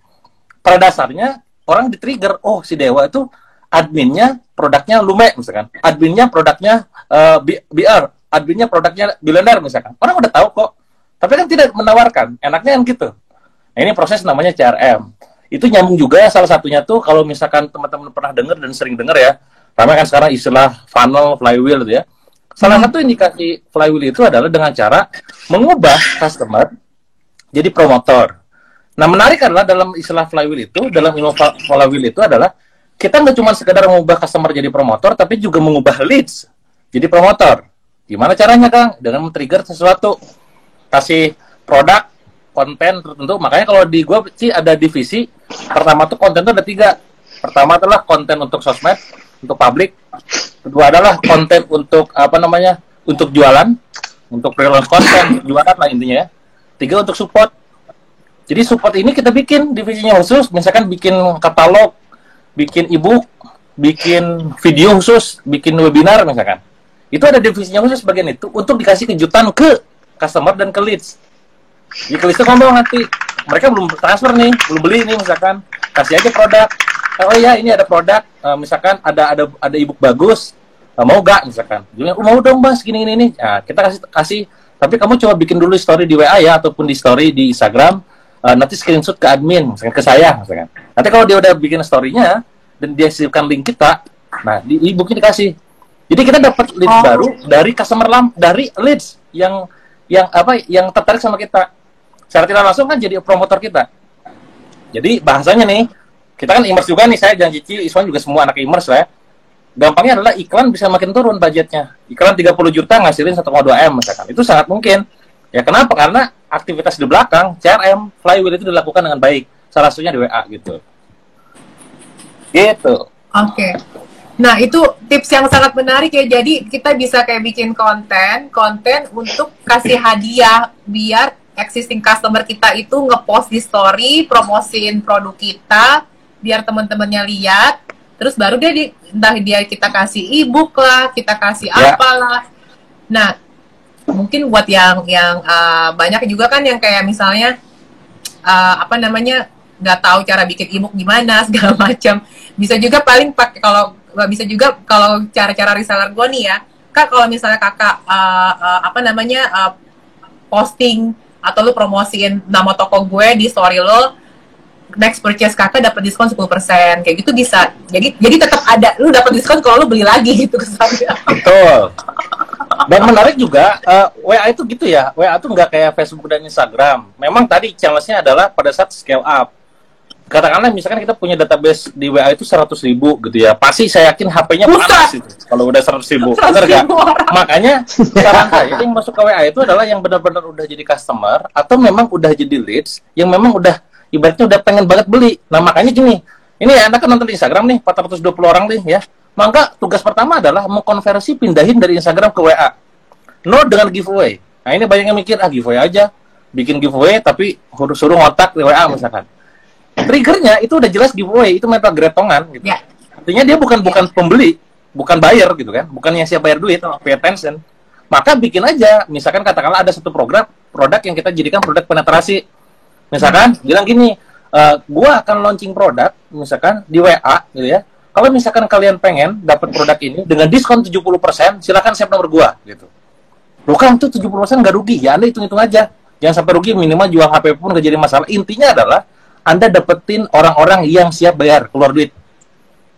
Pada dasarnya orang di-trigger, oh si Dewa itu adminnya produknya Lume misalkan. Adminnya produknya BR, adminnya produknya Billionaire misalkan. Orang udah tahu kok. Tapi kan tidak menawarkan. Enaknya kan gitu. Nah, ini proses namanya CRM. Itu nyambung juga ya, salah satunya tuh kalau misalkan teman-teman pernah dengar dan sering dengar ya. Ramai kan sekarang istilah funnel, flywheel gitu ya. Salah satu indikasi flywheel itu adalah dengan cara mengubah customer jadi promotor. Nah, menarik adalah dalam istilah flywheel itu, dalam ilmu flywheel itu adalah kita nggak cuma sekedar mengubah customer jadi promotor, tapi juga mengubah leads jadi promotor. Gimana caranya, Kang? Dengan men-trigger sesuatu. Kasih produk, konten tertentu. Makanya kalau di gue sih ada divisi. Pertama tuh konten tuh ada 3. Pertama adalah konten untuk sosmed, untuk publik. Kedua adalah konten untuk untuk jualan, untuk freelance konten, jualan lah intinya ya. 3 untuk support. Jadi support ini kita bikin divisinya khusus, misalkan bikin katalog, bikin e-book, bikin video khusus, bikin webinar misalkan. Itu ada divisinya khusus bagian itu untuk dikasih kejutan ke customer dan ke leads. Jadi ke leads itu ngomong nanti, mereka belum transfer nih, belum beli nih misalkan, kasih aja produk. Oh iya, ini ada produk, misalkan ada e-book bagus, mau gak misalkan? Jadi aku mau dong Mas, gini. Nah, kita kasih, tapi kamu coba bikin dulu story di WA ya, ataupun di story di Instagram, nanti screenshot ke admin, misalkan ke saya, misalkan. Nanti kalau dia udah bikin story-nya, dan dia sisipkan link kita, nah di e-booknya dikasih. Jadi kita dapat leads baru dari customer dari leads yang tertarik sama kita. Secara tidak langsung kan jadi promotor kita. Jadi bahasanya nih, kita kan e-commerce juga nih, saya dan Cici, Iswan juga semua anak e-commerce lah ya. Gampangnya adalah iklan bisa makin turun budgetnya. Iklan 30 juta ngasilin 1,2 M misalkan. Itu sangat mungkin. Ya kenapa? Karena aktivitas di belakang, CRM, flywheel itu dilakukan dengan baik. Salah satunya di WA gitu. Gitu. Oke. Nah, itu tips yang sangat menarik ya. Jadi kita bisa kayak bikin konten untuk kasih hadiah biar existing customer kita itu ngepost di story, promosiin produk kita biar teman-temannya lihat. Terus baru entah kita kasih e-book lah, kita kasih apalah. Nah, mungkin buat yang banyak juga kan yang kayak misalnya nggak tahu cara bikin e-book gimana segala macam. Bisa juga paling pakai kalau cara-cara reseller gue nih ya, Kak, kalau misalnya kakak posting atau lu promosiin nama toko gue di story lo, next purchase kakak dapat diskon 10%, kayak gitu bisa. Jadi tetap ada, lu dapat diskon kalau lu beli lagi gitu kesannya. Betul. Dan menarik juga, WA itu gitu ya, WA itu nggak kayak Facebook dan Instagram. Memang tadi challenge-nya adalah pada saat scale up. Katakanlah misalkan kita punya database di WA itu 100.000 gitu ya. Pasti saya yakin HP-nya panas gitu, kalau udah 100.000. Benar nggak? Makanya saran saya yang masuk ke WA itu adalah yang benar-benar udah jadi customer atau memang udah jadi leads, yang memang udah ibaratnya udah pengen banget beli. Nah makanya gini, ini ya Anda kan nonton di Instagram nih, 420 orang nih ya. Maka tugas pertama adalah mengkonversi pindahin dari Instagram ke WA. No dengan giveaway. Nah ini banyak yang mikir, giveaway aja. Bikin giveaway tapi suruh ngotak di WA misalkan. Triggernya itu udah jelas giveaway, itu metode gretongan gitu. Ya. Artinya dia bukan pembeli, bukan buyer gitu kan, bukan yang siap bayar duit, pay attention. Maka bikin aja, misalkan katakanlah ada satu produk yang kita jadikan produk penetrasi. Misalkan bilang gini, gua akan launching produk misalkan di WA gitu ya. Kalau misalkan kalian pengen dapat produk ini dengan diskon 70%, silakan save nomor gua gitu. Loh kan itu 70% nggak rugi, ya Anda hitung-hitung aja. Jangan sampai rugi, minimal jual HP pun nggak jadi masalah. Intinya adalah Anda dapetin orang-orang yang siap bayar, keluar duit.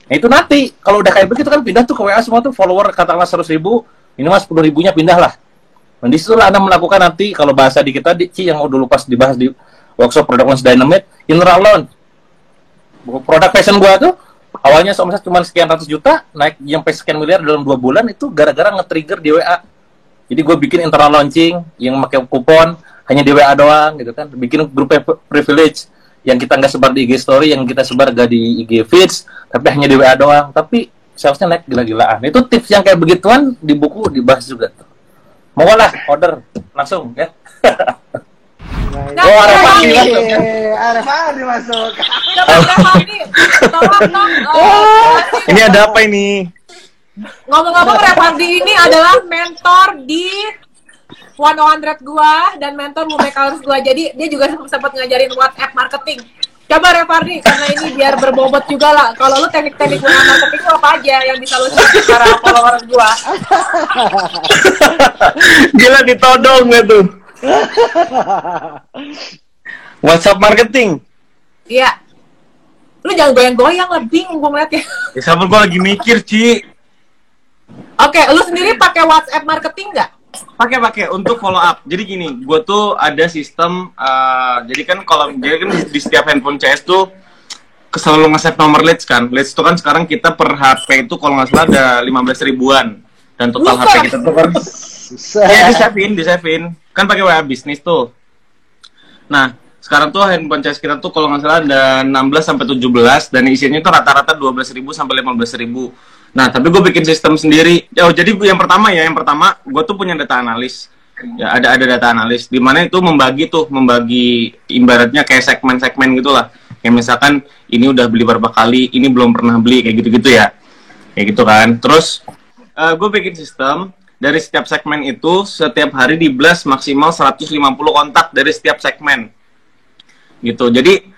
Nah, itu nanti kalau udah kayak begitu kan pindah tuh ke WA semua tuh follower katakanlah 100.000, ini mas 10.000-nya pindah lah. Dan disitulah Anda melakukan nanti kalau bahasa di kita Ci yang dulu pas dibahas di workshop Product Launch Dynamite, internal launch. Produk passion gua tuh awalnya omset cuma sekian ratus juta, naik sampai sekian miliar dalam 2 bulan itu gara-gara nge-trigger di WA. Jadi gue bikin internal launching yang pakai kupon hanya di WA doang gitu kan, bikin grup privilege yang kita nggak sebar di IG story, yang kita sebar gak di IG feeds, tapi hanya di WA doang. Tapi salesnya naik gila-gilaan. Itu tips yang kayak begituan di buku dibahas juga tuh. Mau lah order langsung ya. Nah, Oh, ada Fahri Fahri. masuk ya. Ada Fahri masuk. Coba Fahri, tolong dong. Ini ada apa ini? Ngomong-ngomong, Repardi ini adalah mentor di 100 gua dan mentor Movemaker's gua. Jadi dia juga sempat ngajarin WhatsApp marketing. Coba Repardi, karena ini biar berbobot juga lah. Kalau lu teknik-teknik marketing itu apa aja yang bisa lu share para followers gua? Gila ditodong gak tuh? WhatsApp marketing. Iya. Lu jangan goyang-goyang lah, bingung gua ngeliatnya. Ya sabar, gue lagi mikir, Ci. Oke, lu sendiri pakai WhatsApp marketing nggak? Pakai untuk follow up. Jadi gini, gue tuh ada sistem. Jadi kan di setiap handphone CS tuh selalu nge-save nomor leads kan. Leads itu kan sekarang kita per HP itu kalau nggak salah ada 15 ribuan. Dan total HP kita tuh kan ya di-save-in. Kan pakai WA bisnis tuh. Nah, sekarang tuh handphone CS kita tuh kalau nggak salah ada 16 sampai 17 dan isinya tuh rata-rata 12.000 sampai 15.000. Nah, tapi gue bikin sistem sendiri. Jadi yang pertama gue tuh punya data analis. Ya, ada data analis di mana itu membagi ibaratnya kayak segmen-segmen gitulah. Kayak misalkan ini udah beli berapa kali, ini belum pernah beli, kayak gitu-gitu ya. Kayak gitu kan. Terus gue bikin sistem dari setiap segmen itu setiap hari di blast maksimal 150 kontak dari setiap segmen. Gitu. Jadi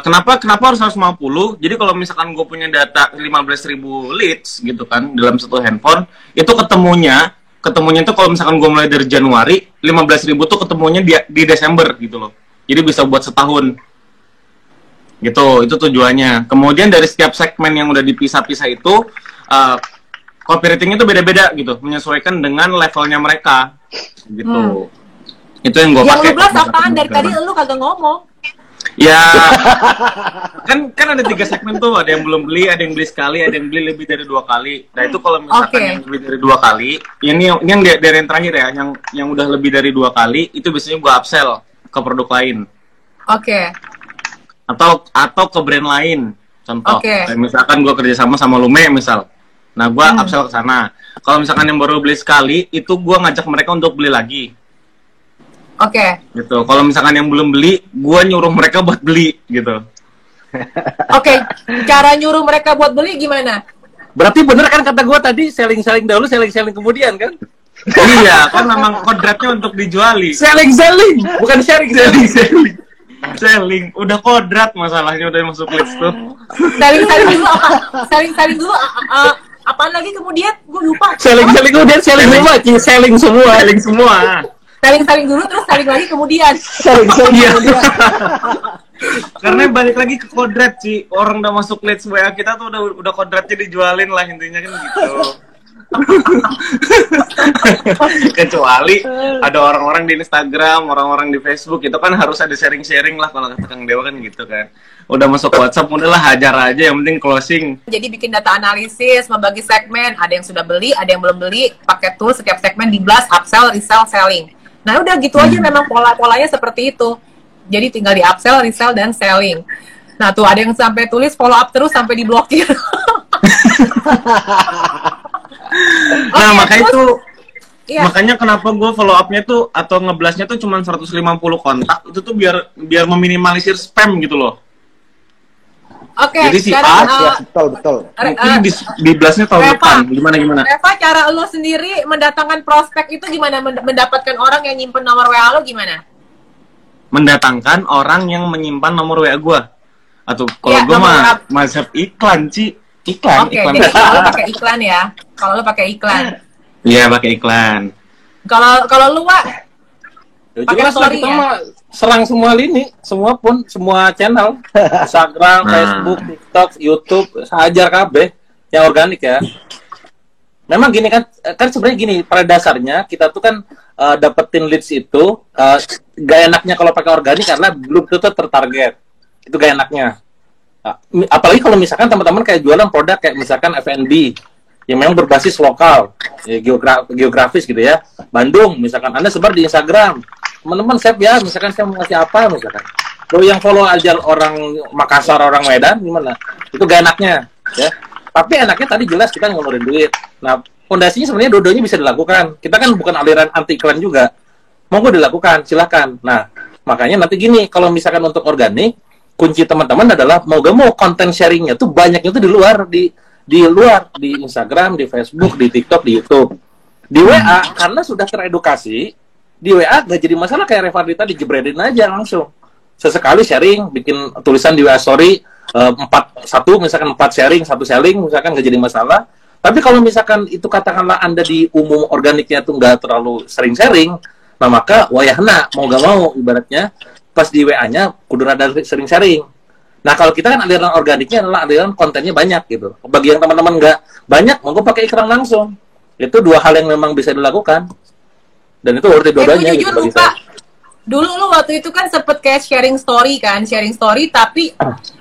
kenapa harus 150? Jadi kalau misalkan gue punya data 15.000 leads gitu kan dalam satu handphone, itu ketemunya itu kalau misalkan gue mulai dari Januari, 15.000 tuh ketemunya di Desember gitu loh. Jadi bisa buat setahun. Gitu, itu tujuannya. Kemudian dari setiap segmen yang udah dipisah-pisah itu copywriting itu beda-beda gitu, menyesuaikan dengan levelnya mereka. Gitu. Itu yang gue pakai. Yang lu belas apaan? Dari tadi lu kagak ngomong. Ya, kan ada 3 segmen tuh, ada yang belum beli, ada yang beli sekali, ada yang beli lebih dari 2 kali. Nah itu kalau misalkan yang lebih dari 2 kali, ini yang dari yang terakhir ya, yang udah lebih dari 2 kali, itu biasanya gua upsell ke produk lain. Oke. Atau ke brand lain, contoh. Kayak misalkan gua kerjasama sama Lume misal, nah gua upsell ke sana. Kalau misalkan yang baru beli sekali, itu gua ngajak mereka untuk beli lagi. Oke. Gitu. Kalau misalkan yang belum beli, gua nyuruh mereka buat beli gitu. Oke. Cara nyuruh mereka buat beli gimana? Berarti bener kan kata gue tadi, selling dahulu, selling kemudian kan? Iya, kan memang kodratnya untuk dijuali. Selling, bukan sharing. Selling, udah kodrat masalahnya, udah masuk list tuh. Selling dulu apa? Selling dulu apaan lagi kemudian? Gue lupa. Selling kemudian selling semua. Saling dulu terus saling lagi kemudian. Iya. Karena balik lagi ke kodrat sih, orang udah masuk leads WA kita tuh udah kodratnya dijualin lah intinya kan gitu. Kecuali ada orang-orang di Instagram, orang-orang di Facebook itu kan harus ada sharing lah kalau kata Kang Dewa kan gitu kan. Udah masuk WhatsApp udahlah hajar aja yang penting closing. Jadi bikin data analisis, membagi segmen, ada yang sudah beli, ada yang belum beli, pakai tool setiap segmen di blast, upsell, resell, selling. Nah udah gitu aja memang polanya seperti itu. Jadi tinggal di upsell, resell, dan selling. Nah tuh ada yang sampai tulis follow up terus sampai diblokir. Nah makanya terus, itu iya. makanya kenapa gue follow up-nya tuh atau ngeblastnya tuh cuma 150 kontak itu tuh biar meminimalisir spam gitu loh. Oke, jadi si sekarang A, betul. mungkin di blastnya tahun depan gimana? Reva, cara lo sendiri mendatangkan prospek itu gimana? Mendapatkan orang yang nyimpen nomor WA lo gimana? Mendatangkan orang yang menyimpan nomor WA gue. Atau kalau ya, gue mah mazhab iklan, Ci. Iklan. Oke, jadi kalau lo pakai iklan ya. Kalau lo pakai iklan. Iya, pakai iklan. Kalau lu, Wak? Ya, Pakai jelas lah story kita ya? mah serang semua lini, semua channel, Instagram, Facebook, TikTok, YouTube, hajar kabeh yang organik ya. Memang gini kan sebenarnya gini, pada dasarnya kita tuh kan dapetin leads itu gak enaknya kalau pakai organik karena belum tentu tertarget. Itu gak enaknya. Nah, apalagi kalau misalkan teman-teman kayak jualan produk kayak misalkan F&B yang memang berbasis lokal, ya, geografis gitu ya. Bandung, misalkan Anda sebar di Instagram. Teman-teman save ya, misalkan saya mau ngasih apa, misalkan. Kalau yang follow aja orang Makassar, orang Medan, gimana? Itu gak enaknya, ya. Tapi enaknya tadi jelas kita ngeluarin duit. Nah, fondasinya sebenarnya dua-duanya bisa dilakukan. Kita kan bukan aliran anti iklan juga. Mau dilakukan, silahkan. Nah, makanya nanti gini, kalau misalkan untuk organik, kunci teman-teman adalah mau gak mau konten sharingnya tuh banyaknya tuh di luar, di Instagram, di Facebook, di TikTok, di YouTube. Di WA, karena sudah teredukasi, di WA gak jadi masalah kayak Revardi tadi, jebredin aja langsung. Sesekali sharing, bikin tulisan di WA story, 4 sharing, 1 sharing, misalkan gak jadi masalah. Tapi kalau misalkan itu katakanlah Anda di umum organiknya tuh nggak terlalu sering sharing, nah maka wayahna, mau gak mau ibaratnya, pas di WA-nya kudu rada sering sharing. Nah kalau kita kan aliran organiknya adalah aliran kontennya banyak gitu. Bagi yang teman-teman nggak banyak, monggo pakai iklan langsung. Itu 2 hal yang memang bisa dilakukan. Dan itu worth it dua-duanya. Gue jujur gitu, lupa. Dulu lu waktu itu kan sempet kayak sharing story, tapi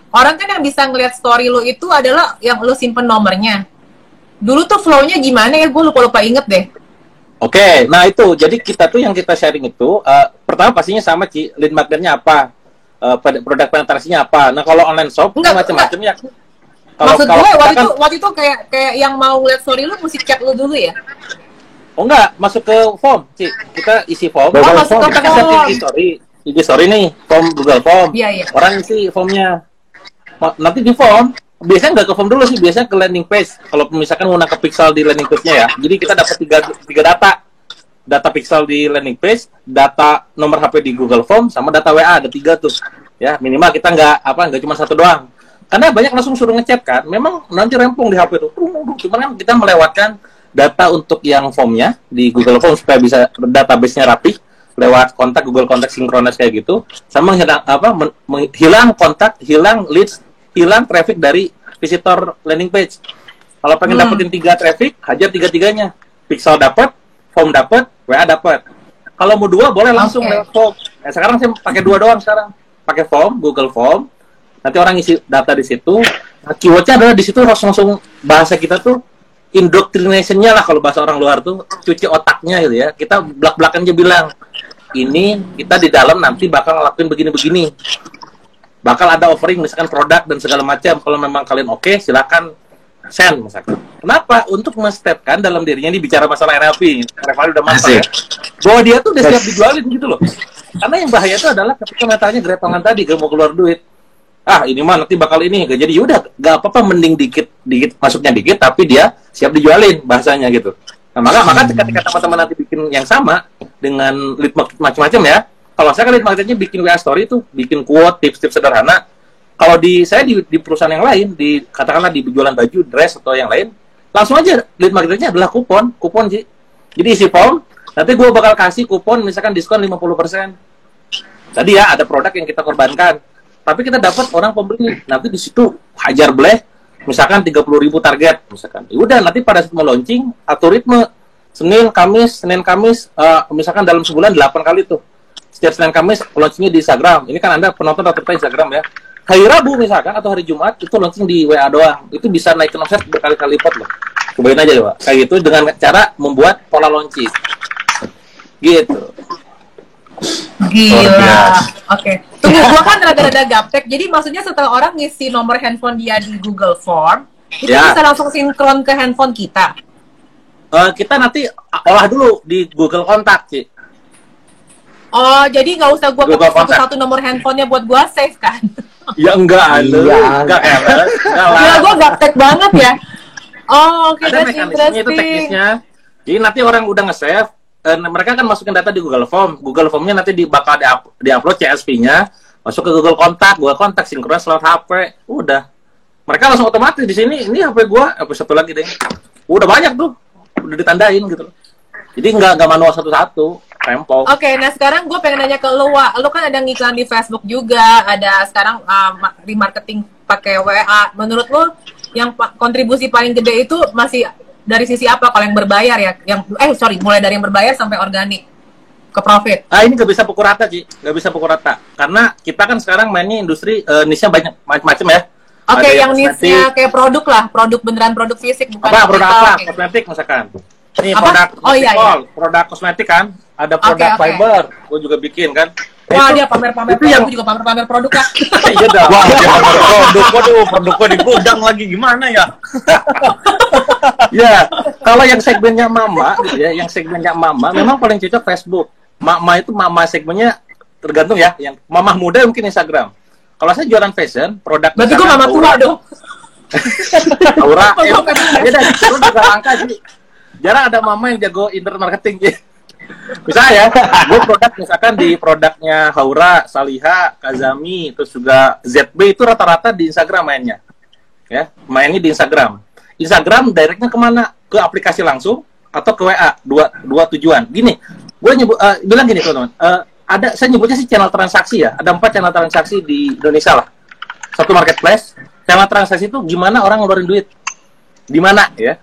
orang kan yang bisa ngeliat story lu itu adalah yang lu simpen nomornya. Dulu tuh flow-nya gimana ya? Gue lupa inget deh. Oke, nah itu. Jadi kita tuh yang kita sharing itu, pertama pastinya sama, Ci. Lead magnetnya apa? Produk penetrasinya apa? Nah kalau online shop, macam-macam ya. Maksud gue waktu itu kayak yang mau ngeliat story lu mesti chat lu dulu ya? Oh enggak, masuk ke form, Ci. Kita isi form. Oh, masuk ke kita kan form. IG story nih, form Google Form. Iya. Orang isi formnya. Nanti di form, biasanya nggak ke form dulu sih, biasanya ke landing page. Kalau misalkan mau nangkep pixel di landing page-nya ya. Jadi kita dapat tiga data. Data pixel di landing page, data nomor HP di Google Form, sama data WA, ada 3 tuh. Ya, minimal kita nggak cuma 1 doang. Karena banyak langsung suruh ngechat kan. Memang nanti rempong di HP tuh. Cuman kan kita melewatkan data untuk yang formnya di Google Form supaya bisa database-nya rapi lewat kontak Google Kontak sinkronis kayak gitu, sama hilang kontak, hilang leads, hilang traffic dari visitor landing page. Kalau pengen dapetin 3 traffic, hajar 3-3-nya. Pixel dapat, form dapat, WA dapat. Kalau mau 2 boleh langsung lewat form. Nah, sekarang saya pakai 2 doang sekarang. Pakai form, Google Form. Nanti orang isi data di situ. Nah, keywordnya adalah di situ harus langsung bahasa kita tuh indoctrination-nya lah, kalau bahasa orang luar tuh cuci otaknya gitu ya. Kita belak-belakan aja bilang, ini kita di dalam nanti bakal ngelakuin begini-begini. Bakal ada offering misalkan produk dan segala macam. Kalau memang kalian oke, silakan send misalkan. Kenapa? Untuk men-stepkan dalam dirinya, ini bicara masalah NLP. Revaldi udah masuk ya. Bahwa dia tuh udah siap dijualin gitu loh. Karena yang bahaya itu adalah ketika mentalnya gretongan tadi, gak mau keluar duit. Ini mah nanti bakal ini, gak jadi. Yaudah, gak apa-apa, mending dikit masuknya dikit, tapi dia siap dijualin bahasanya gitu. Nah, maka ketika teman-teman nanti bikin yang sama dengan lead market macam-macam ya. Kalau saya kan lead marketnya bikin WA story tuh, bikin quote, tips-tips sederhana. Kalau saya di perusahaan yang lain, katakanlah di jualan baju, dress atau yang lain, langsung aja lead marketnya adalah kupon sih. Jadi isi form, nanti gue bakal kasih kupon misalkan diskon 50%. Tadi ya ada produk yang kita korbankan, tapi kita dapat orang pembeli. Nanti di situ hajar bleh, misalkan 30.000 target, misalkan. Ya udah, nanti pada saat mau launching, atur ritme Senin, Kamis, misalkan dalam sebulan 8 kali tuh. Setiap Senin, Kamis launchingnya di Instagram. Ini kan Anda penonton rata-rata Instagram ya. Hari Rabu misalkan atau hari Jumat itu launching di WA doang. Itu bisa naikin omset berkali-kali lipat loh. Cobain aja Pak. Kayak gitu dengan cara membuat pola launching. Gitu. Gila. Oke. Tunggu, gua kan rada-rada gaptek. Jadi maksudnya setelah orang ngisi nomor handphone dia di Google Form, itu bisa langsung sinkron ke handphone kita. Kita nanti olah dulu di Google Kontak, Ci. Oh, jadi nggak usah gua pakai satu nomor handphonenya buat gua save kan? Ya enggak, enggak lah. Ya, gua gaptek banget ya. Oh, oke, ada mekanismenya, itu teknisnya. Jadi nanti orang udah nge-save, mereka kan masukin data di Google Form. Google Formnya nanti bakal di-upload CSV-nya, masuk ke Google Kontak sinkronis lewat HP. Udah. Mereka langsung otomatis di sini. Ini HP gua, HP satu lagi deh. Udah banyak tuh. Udah ditandain gitu. Jadi nggak manual satu-satu. Tempo. Oke, nah sekarang gue pengen nanya ke lu, Wak. Lu kan ada ngiklan di Facebook juga, ada sekarang remarketing pakai WA. Menurut lu yang kontribusi paling gede itu masih dari sisi apa kalau yang berbayar ya? Mulai dari yang berbayar sampai organik ke profit. Ini nggak bisa pukul rata, Ci. Nggak bisa pukul rata. Karena kita kan sekarang mainnya industri niche-nya banyak macam-macam ya. Oke, yang niche-nya kayak produk lah, produk beneran produk fisik, bukan produk apa? Okay. Kosmetik misalkan. Ini apa? Produk kosmetik kan. Ada produk fiber, gue juga bikin kan. Wah, dia pamer-pamer itu yang gue juga pamer-pamer produk kan. Iya dah. Wah, dia pamer produk. Waduh, produknya di gudang lagi gimana ya? Ya, kalau yang segmennya mama gitu ya, memang paling cocok Facebook. Mama itu segmennya tergantung ya, yang mama muda mungkin Instagram. Kalau saya jualan fashion, produk berarti gue mama tua dong. Aura, beda itu juga angka sih. Jarang ada mama yang jago internet marketing. Misalnya ya, gue produk misalkan di produknya Haura, Saliha, Kazami, terus juga ZB itu rata-rata di Instagram mainnya. Ya, mainnya di Instagram. Instagram directnya kemana? Ke aplikasi langsung atau ke WA? Dua tujuan. Gini, gue bilang gini teman-teman. Saya nyebutnya sih channel transaksi ya. Ada 4 channel transaksi di Indonesia lah. Satu marketplace. Channel transaksi itu gimana orang ngeluarin duit. Di mana ya?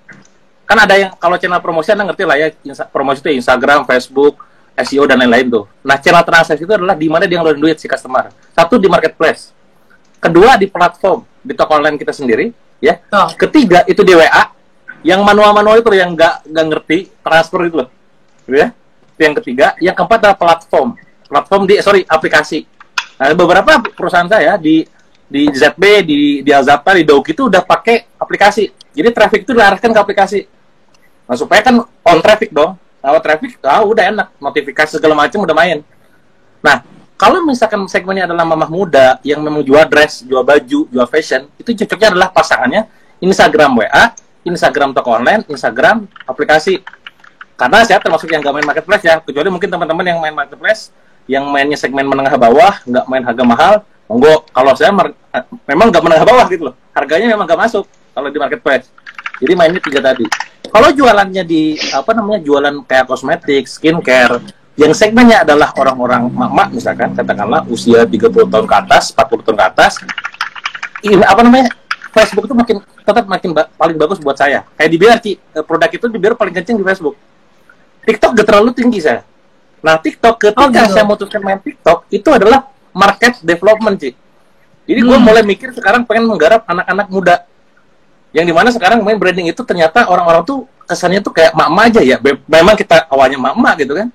Kan ada yang kalau channel promosi Anda ngerti lah ya. Promosi itu Instagram, Facebook, SEO dan lain-lain tuh. Nah, channel transaksi itu adalah di mana dia ngeluarin duit si customer. Satu di marketplace. Kedua di platform, di toko online kita sendiri, ya. Ketiga itu di WA. Yang manual-manual itu yang nggak ngerti transfer itu loh. Ya. Itu yang ketiga. Yang keempat adalah platform aplikasi. Nah, beberapa perusahaan saya di ZB, di Alzapta, di Douk itu udah pakai aplikasi. Jadi traffic itu diarahkan ke aplikasi. Nah, supaya kan on traffic dong. Kalau traffic, udah enak. Notifikasi segala macam udah main. Nah, kalau misalkan segmennya adalah mamah muda yang memang jual dress, jual baju, jual fashion, itu cocoknya adalah pasangannya Instagram WA, Instagram toko online, Instagram aplikasi. Karena saya termasuk yang nggak main marketplace ya. Kecuali mungkin teman-teman yang main marketplace, yang mainnya segmen menengah bawah, nggak main harga mahal, monggo. Kalau saya memang nggak menengah bawah gitu loh, harganya memang nggak masuk kalau di marketplace. Jadi mainnya 3 tadi. Kalau jualannya di jualan kayak kosmetik, skincare, yang segmennya adalah orang-orang mak misalkan, katakanlah usia 30 tahun ke atas, 40 tahun ke atas, Facebook itu tetap makin paling bagus buat saya. Kayak di BR, produk itu di BR paling kenceng di Facebook. TikTok gak terlalu tinggi saya. Nah, TikTok ketika saya memutuskan main TikTok, itu adalah market development, Ci. Jadi gue mulai mikir sekarang pengen menggarap anak-anak muda. Yang dimana sekarang main branding itu ternyata orang-orang tuh kesannya tuh kayak mak-mak aja ya. Memang kita awalnya mak-mak gitu kan.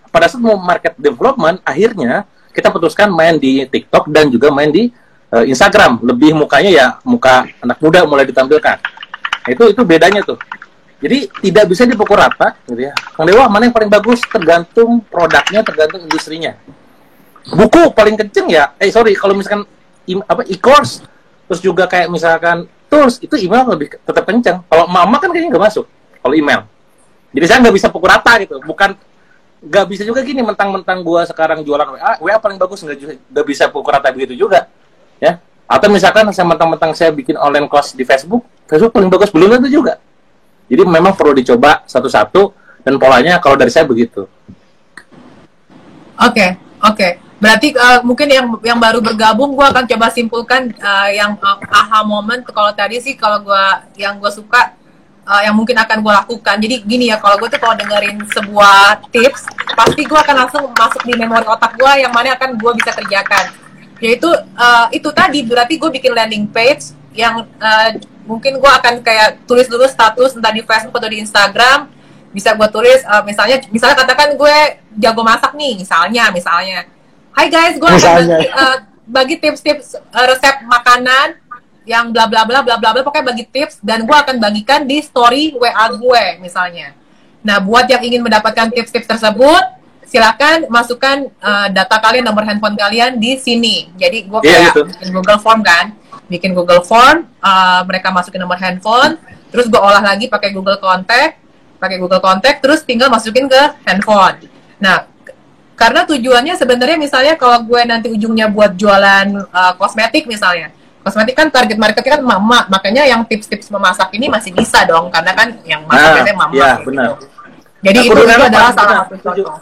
Pada saat mau market development, akhirnya kita putuskan main di TikTok dan juga main di Instagram. Lebih mukanya ya muka anak muda mulai ditampilkan. Itu bedanya tuh. Jadi tidak bisa dipukul rata, gitu ya. Kang Dewa, mana yang paling bagus? Tergantung produknya, tergantung industrinya. Buku paling kenceng ya. Kalau misalkan e-course, terus juga kayak misalkan tools, itu email lebih tetap kenceng. Kalau mama kan kayaknya nggak masuk. Kalau email. Jadi saya nggak bisa pukul rata gitu. Bukan nggak bisa juga gini mentang-mentang gua sekarang jualan WA paling bagus, nggak bisa pukul rata begitu juga, ya. Atau misalkan saya mentang-mentang saya bikin online course di Facebook paling bagus, belum tentu juga. Jadi memang perlu dicoba satu-satu dan polanya kalau dari saya begitu. Oke. Berarti mungkin yang baru bergabung, gue akan coba simpulkan yang aha moment. Kalau tadi sih kalau yang gue suka yang mungkin akan gue lakukan. Jadi gini ya, kalau gue tuh kalau dengerin sebuah tips, pasti gue akan langsung masuk di memori otak gue yang mana akan gue bisa kerjakan. Yaitu itu tadi, berarti gue bikin landing page yang mungkin gue akan kayak tulis dulu status entah di Facebook atau di Instagram. Bisa gue tulis misalnya katakan gue jago masak nih, misalnya Hai guys, gue akan bagi tips-tips resep makanan yang bla bla bla bla bla bla, pokoknya bagi tips dan gue akan bagikan di story WA gue misalnya. Nah, buat yang ingin mendapatkan tips-tips tersebut, silakan masukkan data kalian, nomor handphone kalian di sini. Jadi gue kayak bikin Google Form kan, mereka masukin nomor handphone, terus gue olah lagi pakai Google Contact, terus tinggal masukin ke handphone. Nah, karena tujuannya sebenarnya misalnya kalau gue nanti ujungnya buat jualan kosmetik misalnya, kosmetik kan target marketnya kan mama, makanya yang tips-tips memasak ini masih bisa dong, karena kan yang masak biasanya mama. Iya, benar. Jadi itu adalah salah satu contoh.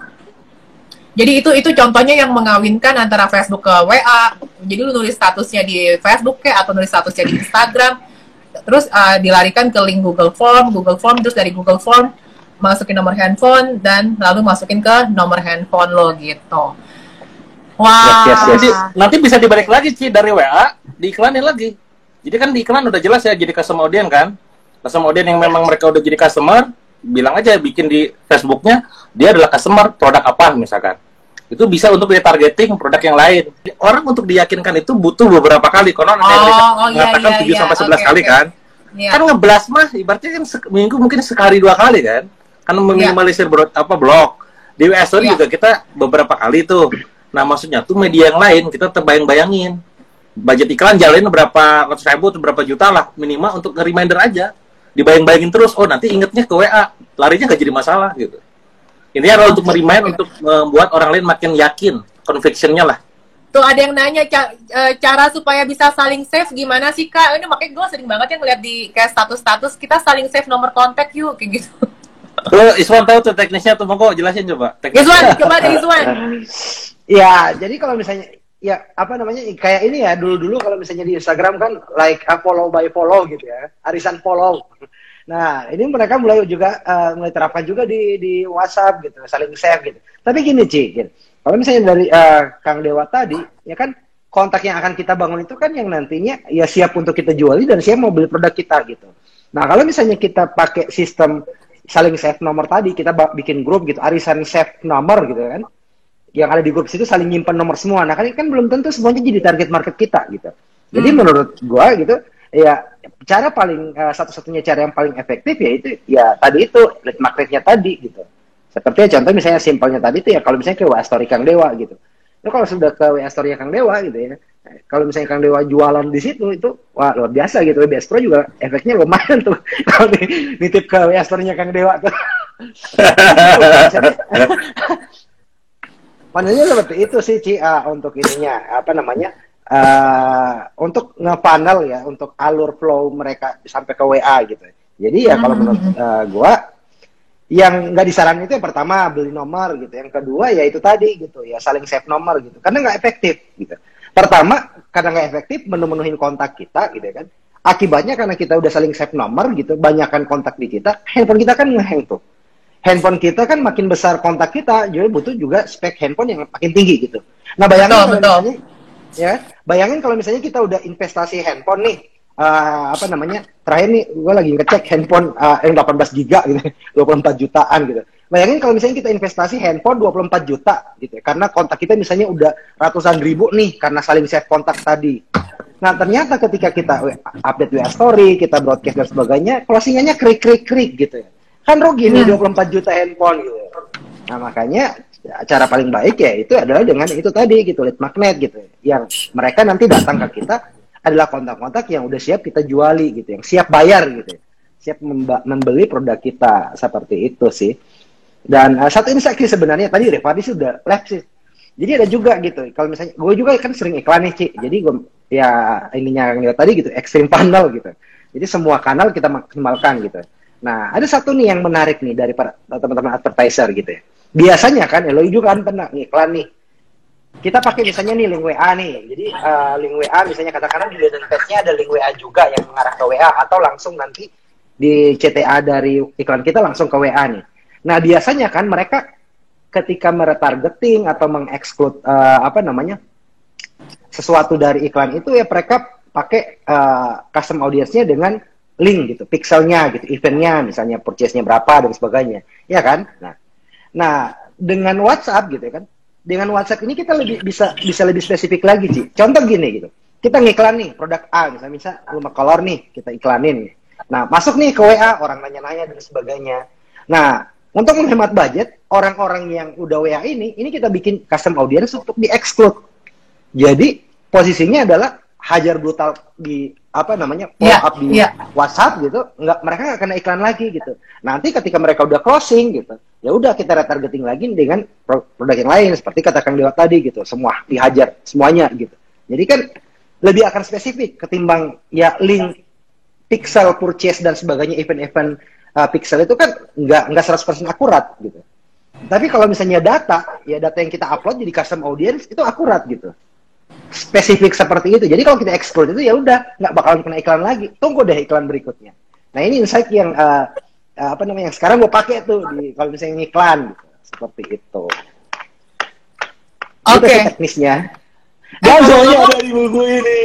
Jadi itu contohnya yang mengawinkan antara Facebook ke WA. Jadi lu nulis statusnya di Facebook kayak atau nulis statusnya di Instagram, terus dilarikan ke link Google Form, terus dari Google Form masukin nomor handphone dan lalu masukin ke nomor handphone lo gitu. Wah. Yes. Jadi nanti bisa dibalik lagi Ci, dari WA diiklanin lagi. Jadi kan di iklan udah jelas ya jadi customer audience kan. Customer audience yang memang mereka udah jadi customer, bilang aja bikin di Facebooknya dia adalah customer produk apa misalkan. Itu bisa untuk retargeting produk yang lain. Orang untuk diyakinkan itu butuh beberapa kali. Karena mengatakan 7 sampai 11 kali kan. Iya. Kan ngeblas mah ibaratnya kan seminggu mungkin sekali 2 kali kan. Karena meminimalisir blog. Di WA Story juga kita beberapa kali tuh. Nah, maksudnya tuh media yang lain kita terbayang-bayangin. Budget iklan jalanin berapa ratus ribu atau berapa juta lah minimal untuk nge-reminder aja. Dibayang-bayangin terus, oh nanti ingetnya ke WA. Larinya nggak jadi masalah gitu. Intinya adalah untuk merimain, untuk membuat orang lain makin yakin, conviction-nya lah. Tuh ada yang nanya cara supaya bisa saling save gimana sih Kak? Ini makanya gue sering banget ya ngeliat di kayak status-status kita saling save nomor kontak yuk kayak gitu. Tuh Iswan tahu tuh teknisnya tuh, monggo jelasin coba. Iswan, coba deh Iswan. Ya, jadi kalau misalnya ya apa namanya kayak ini ya dulu kalau misalnya di Instagram kan like follow by follow gitu ya, arisan follow. Nah, ini mereka mulai mulai terapkan juga di WhatsApp gitu, saling save gitu. Tapi gini, Ci, gitu. Kalau misalnya dari Kang Dewa tadi, ya kan kontak yang akan kita bangun itu kan yang nantinya ya siap untuk kita juali dan siap mau beli produk kita gitu. Nah, kalau misalnya kita pakai sistem saling save nomor tadi, kita bikin grup gitu, arisan save nomor gitu kan. Yang ada di grup situ saling nyimpan nomor semua. Nah, kan belum tentu semuanya jadi target market kita gitu. Jadi menurut gua gitu, ya cara paling satu-satunya cara yang paling efektif ya itu ya tadi itu lead magnetnya tadi gitu. Seperti contoh misalnya simpelnya tadi itu ya kalau misalnya ke WA Story Kang Dewa gitu. Itu kalau sudah ke WA Story Kang Dewa gitu ya. Kalau misalnya Kang Dewa jualan di situ itu wah luar biasa gitu. WBS Pro juga efeknya lumayan tuh kalau nitip ke WA Story-nya Kang Dewa tuh. Panelnya seperti itu sih Ci untuk ininya apa namanya? Untuk nge-funnel ya, untuk alur flow mereka sampai ke WA gitu. Jadi ya kalau menurut gua yang nggak disarankan itu yang pertama beli nomor gitu, yang kedua ya itu tadi gitu ya saling save nomor gitu, karena nggak efektif gitu. Pertama karena nggak efektif menuhin kontak kita gitu kan. Akibatnya karena kita udah saling save nomor gitu, banyakkan kontak di kita, handphone kita kan ngehang tuh. Handphone kita kan makin besar kontak kita, jadi butuh juga spek handphone yang makin tinggi gitu. Nah bayangin betul. Ya, bayangin kalau misalnya kita udah investasi handphone nih, apa namanya, terakhir nih gue lagi ngecek handphone yang 18 giga gitu, 24 jutaan gitu. Bayangin kalau misalnya kita investasi handphone 24 juta gitu, karena kontak kita misalnya udah ratusan ribu nih, karena saling save kontak tadi. Nah ternyata ketika kita update WA Story, kita broadcast dan sebagainya, closingannya krik gitu ya. Kan rugi nih 24 juta handphone gitu. Nah makanya cara paling baik ya itu adalah dengan itu tadi gitu, lead magnet gitu, yang mereka nanti datang ke kita adalah kontak-kontak yang udah siap kita juali gitu, yang siap bayar gitu, siap membeli produk kita, seperti itu sih. Dan satu insight sebenarnya tadi Revadi sudah live sih, jadi ada juga gitu, kalau misalnya gue juga kan sering iklan nih Ci, jadi gue ya ininya yang tadi gitu, extreme funnel gitu, jadi semua kanal kita maksimalkan gitu. Nah ada satu nih yang menarik nih dari para teman-teman advertiser gitu ya. Biasanya kan, lo juga kan pernah iklan nih. Kita pakai misalnya nih link WA nih. Jadi link WA misalnya katakanlah di landing page-nya ada link WA juga yang mengarah ke WA atau langsung nanti di CTA dari iklan kita langsung ke WA nih. Nah biasanya kan mereka ketika meretargeting atau mengeksklud apa namanya sesuatu dari iklan itu ya mereka pakai custom audience-nya dengan link gitu, pixelnya gitu, eventnya misalnya purchase-nya berapa dan sebagainya, ya kan? Nah, dengan WhatsApp gitu kan, dengan WhatsApp ini kita lebih bisa lebih spesifik lagi sih. Contoh gini gitu, kita ngiklan nih produk A, misalnya rumah kolor nih, kita iklanin. Nah, masuk nih ke WA, orang nanya-nanya dan sebagainya. Nah, untuk menghemat budget, orang-orang yang udah WA ini kita bikin custom audience untuk di-exclude. Jadi, posisinya adalah hajar brutal di apa namanya follow up di WhatsApp gitu, mereka nggak kena iklan lagi gitu. Nanti ketika mereka udah closing gitu, ya udah kita retargeting lagi dengan produk yang lain seperti kata Kang Dewa tadi gitu, semua dihajar semuanya gitu. Jadi kan lebih akan spesifik ketimbang ya link pixel purchase dan sebagainya, event-event pixel itu kan nggak 100% akurat gitu. Tapi kalau misalnya data yang kita upload jadi custom audience itu akurat gitu. Spesifik seperti itu. Jadi kalau kita exclude itu ya udah nggak bakalan kena iklan lagi. Tunggu deh iklan berikutnya. Nah ini insight yang yang sekarang gue pakai tuh kalau misalnya iklan gitu. Seperti itu. Oke. Itu teknisnya. Dan soalnya ada di buku ini.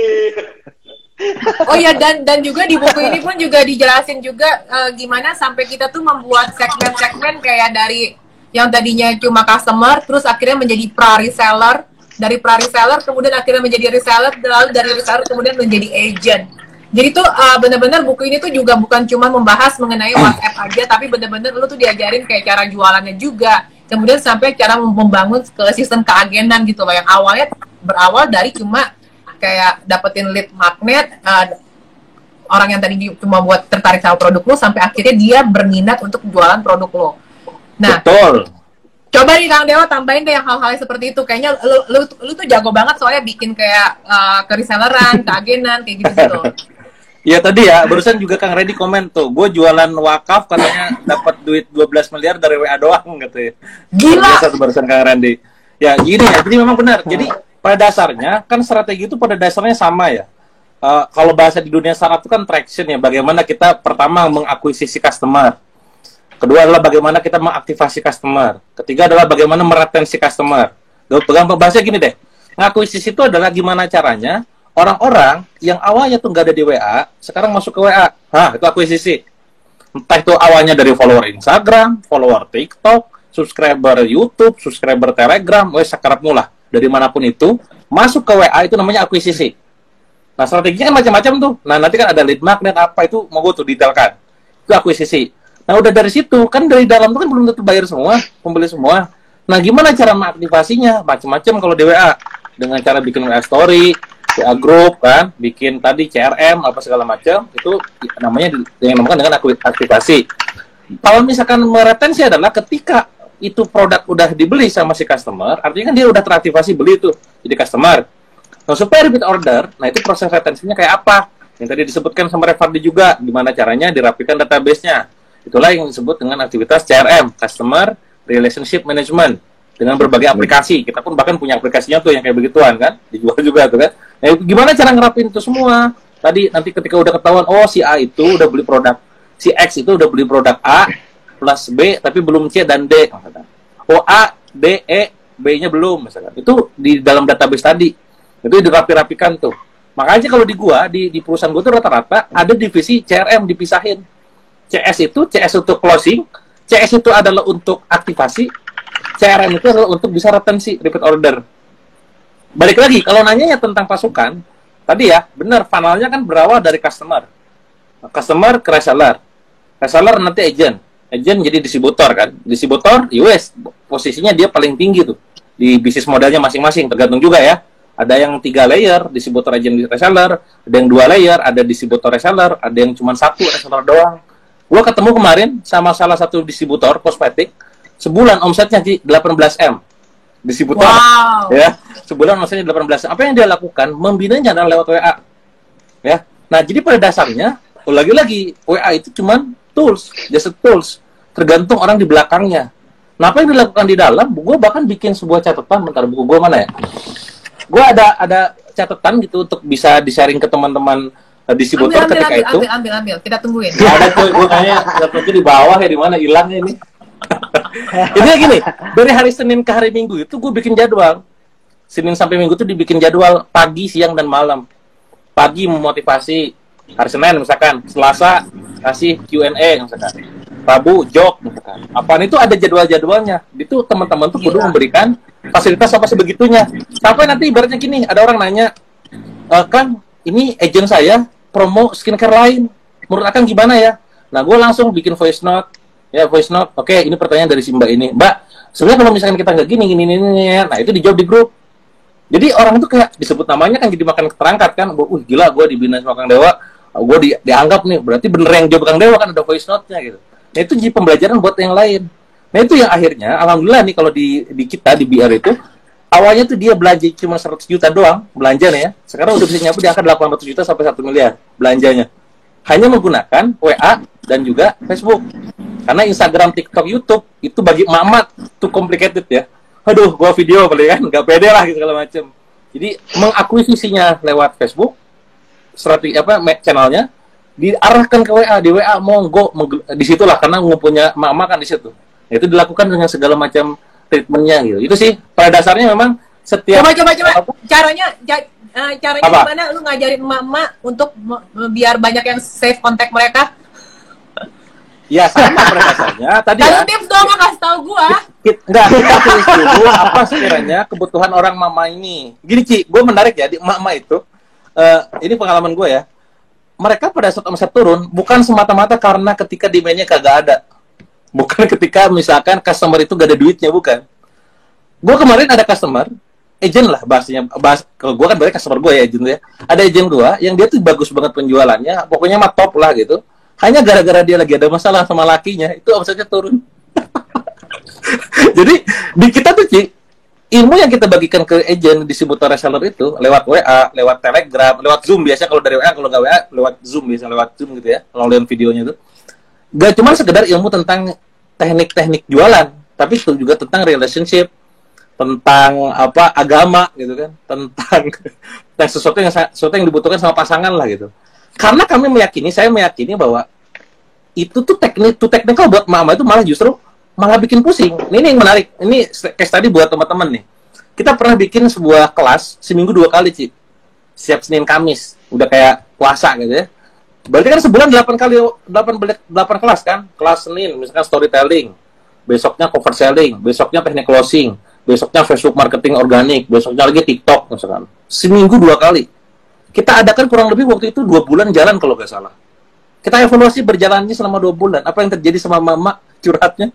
Oh ya, dan juga di buku ini pun juga dijelasin juga gimana sampai kita tuh membuat segmen-segmen kayak dari yang tadinya cuma customer, terus akhirnya menjadi pra-reseller, dari pra-reseller kemudian akhirnya menjadi reseller, lalu dari reseller kemudian menjadi agent. Jadi tuh benar-benar buku ini tuh juga bukan cuma membahas mengenai WhatsApp aja, tapi benar-benar lu tuh diajarin kayak cara jualannya juga, kemudian sampai cara membangun ke sistem keagenan gitu loh, yang awalnya berawal dari cuma kayak dapetin lead magnet, orang yang tadi cuma buat tertarik sama produk lo, sampai akhirnya dia berminat untuk jualan produk lo. Nah, betul. Coba nih Kang Dewa tambahin deh yang hal-hal seperti itu. Kayaknya lu tuh jago banget soalnya bikin kayak kereselleran, keagenan, kayak gitu-gitu. Ya tadi ya, barusan juga Kang Randy komen tuh, gue jualan wakaf katanya dapat duit 12 miliar dari WA doang gitu ya. Gila! Biasa tuh barusan Kang Randy. Ya gini ya, jadi memang benar. Jadi pada dasarnya, kan strategi itu pada dasarnya sama ya. Kalau bahasa di dunia startup itu kan traction ya, bagaimana kita pertama mengakuisisi customer. Kedua adalah bagaimana kita mengaktifasi customer. Ketiga adalah bagaimana meretensi customer. Bahasanya gini deh, ngakuisisi itu adalah gimana caranya orang-orang yang awalnya tuh nggak ada di WA, sekarang masuk ke WA. Itu akuisisi. Entah itu awalnya dari follower Instagram, follower TikTok, subscriber YouTube, subscriber Telegram, sakarapmu lah. Dari manapun itu, masuk ke WA itu namanya akuisisi. Nah, strateginya kan macam-macam tuh. Nah, nanti kan ada lead magnet, apa itu, mau gue tuh detailkan. Itu akuisisi. Nah, udah dari situ, kan dari dalam itu kan belum tentu bayar semua, pembeli semua. Nah, gimana cara mengaktifasinya? Macam-macam kalau di WA. Dengan cara bikin WA story, WA group, kan, bikin tadi CRM, apa segala macam, itu namanya yang dinamakan dengan aktivasi. Kalau misalkan meretensi adalah ketika itu produk udah dibeli sama si customer, artinya kan dia udah teraktivasi beli itu jadi customer. Nah, supaya repeat order, nah itu proses retensinya kayak apa? Yang tadi disebutkan sama Revardi juga, gimana caranya dirapikan database-nya. Itulah yang disebut dengan aktivitas CRM, Customer Relationship Management, dengan berbagai aplikasi. Kita pun bahkan punya aplikasinya tuh yang kayak begituan kan, dijual juga tuh kan. Nah, gimana cara ngerapin itu semua? Tadi nanti ketika udah ketahuan, oh si A itu udah beli produk, si X itu udah beli produk A plus B tapi belum C dan D. Oh A, D, E, B-nya belum misalkan. Itu di dalam database tadi. Itu dirapi-rapikan tuh. Makanya kalau di gua, di perusahaan gua tuh rata-rata ada divisi CRM dipisahin. CS untuk closing, CS itu adalah untuk aktivasi, CRM itu adalah untuk bisa retensi, repeat order. Balik lagi, kalau nanyanya tentang pasukan, tadi ya, benar, funnelnya kan berawal dari customer. Customer ke reseller. Reseller nanti agent jadi distributor kan. Distributor, US, posisinya dia paling tinggi tuh. Di bisnis modalnya masing-masing, tergantung juga ya. Ada yang 3 layer, distributor agent reseller, ada yang 2 layer, ada distributor reseller, ada yang cuma 1 reseller doang. Gua ketemu kemarin sama salah satu distributor kosmetik, sebulan omsetnya 18M. Distributor, wow. Ya, sebulan omsetnya 18M. Apa yang dia lakukan? Membinanya adalah lewat WA. Ya. Nah, jadi pada dasarnya, lagi-lagi WA itu cuma tools, just tools. Tergantung orang di belakangnya. Nah, apa yang dilakukan di dalam? Gua bahkan bikin sebuah catatan, bentar buku gua mana ya? Gua ada catatan gitu untuk bisa di-sharing ke teman-teman distributor ketika itu. Ambil. Kita tungguin. Ada tuh, gue kayaknya laptopnya di bawah ya, di mana hilangnya ini. Ini gini, dari hari Senin ke hari Minggu itu gue bikin jadwal. Senin sampai Minggu tuh dibikin jadwal pagi, siang, dan malam. Pagi memotivasi, hari Senin misalkan, Selasa kasih Q&A misalkan, Rabu jok misalkan. Apaan itu ada jadwal-jadwalnya. Itu teman-teman tuh kudu memberikan fasilitas apa sebegitunya. Sampai nanti ibaratnya gini, ada orang nanya, Kang, ini agent saya promo skincare lain. Menurut Akang gimana ya? Nah, gue langsung bikin voice note. Ya, voice note. Oke, ini pertanyaan dari si Mbak ini. Mbak, sebenarnya kalau misalkan kita nggak gini, ya. Nah, itu dijawab di grup. Jadi orang itu kayak disebut namanya kan jadi makan keterangkat kan. Gila, gue dibina sama Kang Dewa. Gue dianggap nih, berarti bener yang jawab Kang Dewa kan ada voice note-nya gitu. Nah, itu jadi pembelajaran buat yang lain. Nah, itu yang akhirnya, alhamdulillah nih kalau di kita, di BR itu, awalnya tuh dia belanja cuma 100 juta doang, belanjanya ya. Sekarang udah bisa nyapu di angka 800 juta sampai 1 miliar belanjanya. Hanya menggunakan WA dan juga Facebook. Karena Instagram, TikTok, YouTube itu bagi mama too complicated ya. Aduh, gua video paling kan nggak pede lah gitu segala macam. Jadi mengakuisisinya lewat Facebook, strategi channelnya diarahkan ke WA, di WA monggo disitulah karena ngumpulnya mama kan di situ. Itu dilakukan dengan segala macam treatmentnya gitu. Itu sih pada dasarnya memang setiap coba caranya gimana lu ngajarin emak-emak untuk biar banyak yang save kontak mereka? Ya sama pada dasarnya tadi Lalu ya. tips dong, kasih tahu gua. Enggak, kita tulis dulu apa sekiranya kebutuhan orang mama ini. Gini Ci, gue menarik ya di emak-emak itu. Ini pengalaman gue ya. Mereka pada saat omset turun bukan semata-mata karena ketika demand-nya kagak ada. Bukan ketika misalkan customer itu gak ada duitnya, bukan. Gue kemarin ada customer agent lah kalau gue kan berarti customer gue ya agent ya. Ada agent gue yang dia tuh bagus banget penjualannya, pokoknya mah top lah gitu. Hanya gara-gara dia lagi ada masalah sama lakinya, itu omsetnya turun. Jadi di kita tuh Ci, ilmu yang kita bagikan ke agent, distributor, reseller itu lewat WA, lewat Telegram, lewat Zoom biasa kalau dari WA, kalau nggak WA lewat Zoom biasa lewat Zoom gitu ya. Kalau lihat videonya tuh, gak cuma sekedar ilmu tentang teknik-teknik jualan, tapi itu juga tentang relationship, tentang agama gitu kan, tentang sesuatu yang dibutuhkan sama pasangan lah gitu. Karena saya meyakini bahwa itu tuh technical buat mama itu malah bikin pusing. Ini yang menarik. Ini case tadi buat teman-teman nih. Kita pernah bikin sebuah kelas seminggu 2 kali, Ci. Setiap Senin Kamis. Udah kayak puasa gitu ya. Berarti kan sebulan 8 kelas kan? Kelas Senin misalkan storytelling, besoknya cover selling, besoknya teknik closing, besoknya Facebook marketing organik, besoknya lagi TikTok misalkan. Seminggu 2 kali. Kita adakan kurang lebih waktu itu 2 bulan jalan kalau nggak salah. Kita evaluasi berjalannya selama 2 bulan. Apa yang terjadi sama mama curhatnya?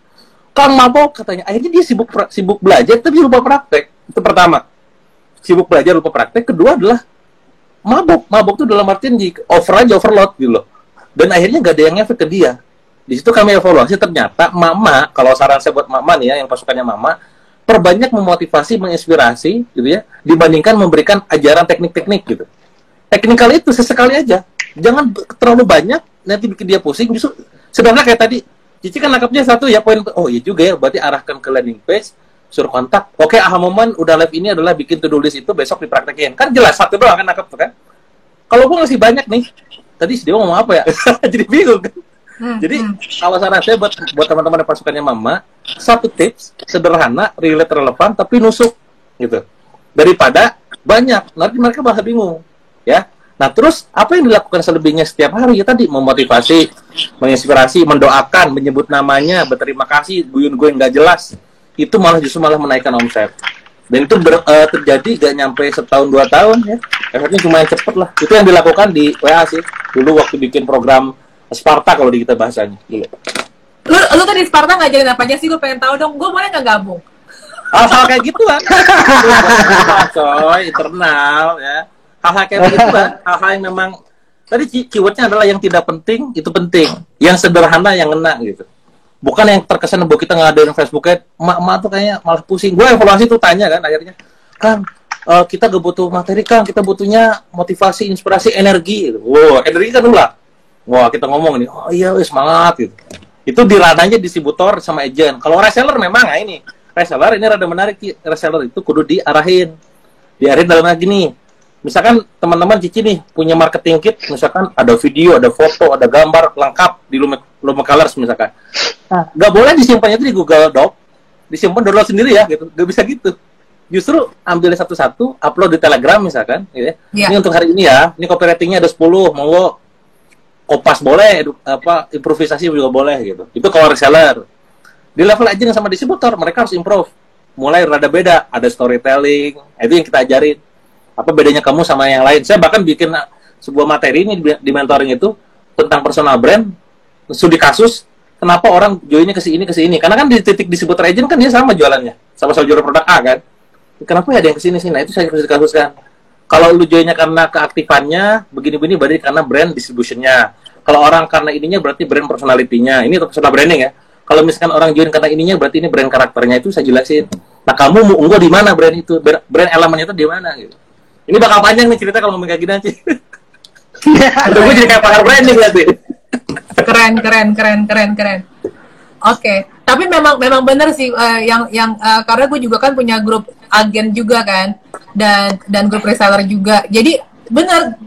Kang mabok katanya. Akhirnya dia sibuk belajar tapi lupa praktek. Itu pertama. Sibuk belajar lupa praktek. Kedua adalah mabok. Mabok itu dalam artian overload gitu loh. Dan akhirnya nggak ada yang efek ke dia. Di situ kami evaluasi ternyata mama, kalau saran saya buat mama nih ya, yang pasukannya mama, perbanyak memotivasi, menginspirasi gitu ya, dibandingkan memberikan ajaran teknik-teknik gitu. Teknikal itu sesekali aja. Jangan terlalu banyak, nanti bikin dia pusing. Justru sebenarnya kayak tadi, Cici kan nangkapnya satu ya poin. Oh iya juga ya, berarti arahkan ke landing page, suruh kontak. Oke, aha momen udah live ini adalah bikin to-do list itu besok dipraktekin. Kan jelas satu doang kan nangkep tuh kan. Kalau gua ngasih banyak nih, tadi si Dewa ngomong apa ya? Jadi bingung kan. Jadi kalau saran saya buat teman-teman yang pasukannya mama, satu tips sederhana, relate, relevan, tapi nusuk gitu. Daripada banyak, nanti mereka bakal bingung. Ya, nah terus apa yang dilakukan selebihnya setiap hari ya tadi memotivasi, menginspirasi, mendoakan, menyebut namanya, berterima kasih, guyon-guyon nggak jelas, itu justru malah menaikkan omset. Dan itu terjadi gak nyampe setahun 2 tahun ya, efeknya cuma yang cepet lah. Itu yang dilakukan di WA sih dulu waktu bikin program Sparta kalau di kita bahasanya. Iya. Lu tadi Sparta ngajarin apa aja sih? Gue pengen tahu dong. Gue boleh nggak gabung? Hal-hal kayak gitu kan. Coy, internal ya. Hal-hal kayak begitu kan, hal-hal yang memang tadi keywordnya adalah yang tidak penting itu penting, yang sederhana yang ngena gitu. Bukan yang terkesan bahwa kita ngadain Facebooknya, emak-emak tuh kayaknya malah pusing. Gue evaluasi tuh tanya kan akhirnya, Kang, kita gak butuh materi Kang, kita butuhnya motivasi, inspirasi, energi. Gitu. Wow, energi kan ulah. Wah kita ngomong nih, oh iya semangat gitu. Itu di ranahnya distributor sama agent. Kalau reseller memang ini reseller ini rada menarik. Reseller itu kudu diarahin dalam gini. Misalkan teman-teman Cici nih punya marketing kit, misalkan ada video, ada foto, ada gambar lengkap di Lume Colors misalkan. Nah, nggak boleh disimpannya itu di Google Doc, disimpan download sendiri ya gitu, nggak bisa gitu. Justru ambil satu-satu, upload di Telegram misalkan, gitu ya. Ini untuk hari ini ya, ini copywritingnya ada 10, monggo kopas boleh, improvisasi juga boleh gitu. Itu kalau reseller. Di level agent sama distributor, mereka harus improve. Mulai rada beda, ada storytelling, itu yang kita ajarin. Apa bedanya kamu sama yang lain? Saya bahkan bikin sebuah materi ini di mentoring itu tentang personal brand, studi kasus, kenapa orang joinnya ke sini. Karena kan di titik distributor agent kan dia sama jualannya, sama-sama jual produk A kan. Kenapa ya ada yang kesini sih? Nah itu saya harus dikasuskan. Kalau lu joinnya karena keaktifannya, begini-begini berarti karena brand distributionnya. Kalau orang karena ininya berarti brand personality-nya. Ini personal branding ya. Kalau misalkan orang join karena ininya berarti ini brand karakternya, itu saya jelasin. Nah kamu mau unggul di mana brand itu? Brand elemennya itu di mana gitu. Ini bakal panjang nih cerita kalau ngomong kayak gini aja. Atau gue jadi kayak pakar branding nanti. Keren. Oke, tapi memang benar sih karena gue juga kan punya grup agen juga kan, dan grup reseller juga. Jadi benar,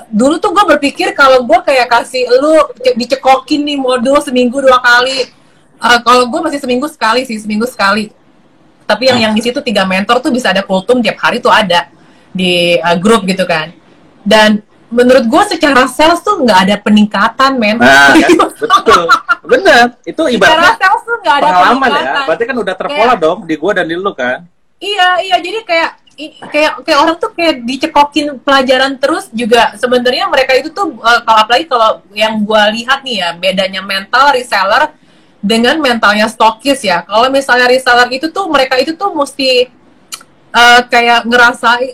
dulu tuh gue berpikir kalau gue kayak kasih lu dicekokin nih modul seminggu 2 kali. Kalau gue masih seminggu sekali. Tapi yang di situ 3 mentor tuh bisa ada kultum tiap hari tuh ada di grup gitu kan. Dan menurut gue secara sales tuh nggak ada peningkatan, men. Nah, kan? Betul, bener. Itu ibaratnya Secara sales tuh nggak ada pengalaman ya. peningkatan. Berarti kan udah terpola dong di gua dan di lu kan. Iya, jadi kayak orang tuh kayak dicekokin pelajaran terus juga. Sebenarnya mereka itu tuh apalagi kalau yang gua lihat nih ya, bedanya mental reseller dengan mentalnya stokis ya. Kalau misalnya reseller itu tuh mereka itu tuh mesti kayak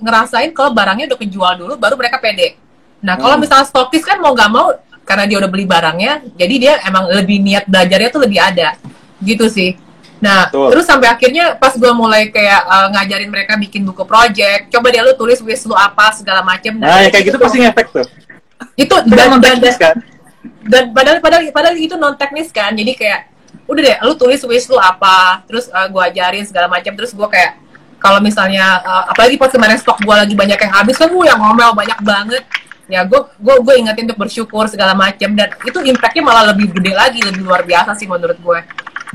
ngerasain kalau barangnya udah kejual dulu baru mereka pede. Nah, kalau misalnya stokis kan mau nggak mau, karena dia udah beli barangnya, jadi dia emang lebih niat belajarnya tuh lebih ada, gitu sih. Nah, Betul. terus sampai akhirnya pas gue mulai kayak ngajarin mereka bikin buku project, coba dia lu tulis wish lu apa, segala macem. Nah, ya kayak gitu pasti ngefek tuh. Itu dan padahal itu non teknis kan, jadi kayak udah deh, lu tulis wish lu apa, terus gue ajarin segala macam, terus gue kayak kalau misalnya apalagi pas kemarin stok gue lagi banyak yang habis kan, gue yang ngomel banyak banget. Ya gue ingetin untuk bersyukur segala macam, dan itu impactnya malah lebih gede lagi, lebih luar biasa sih menurut gue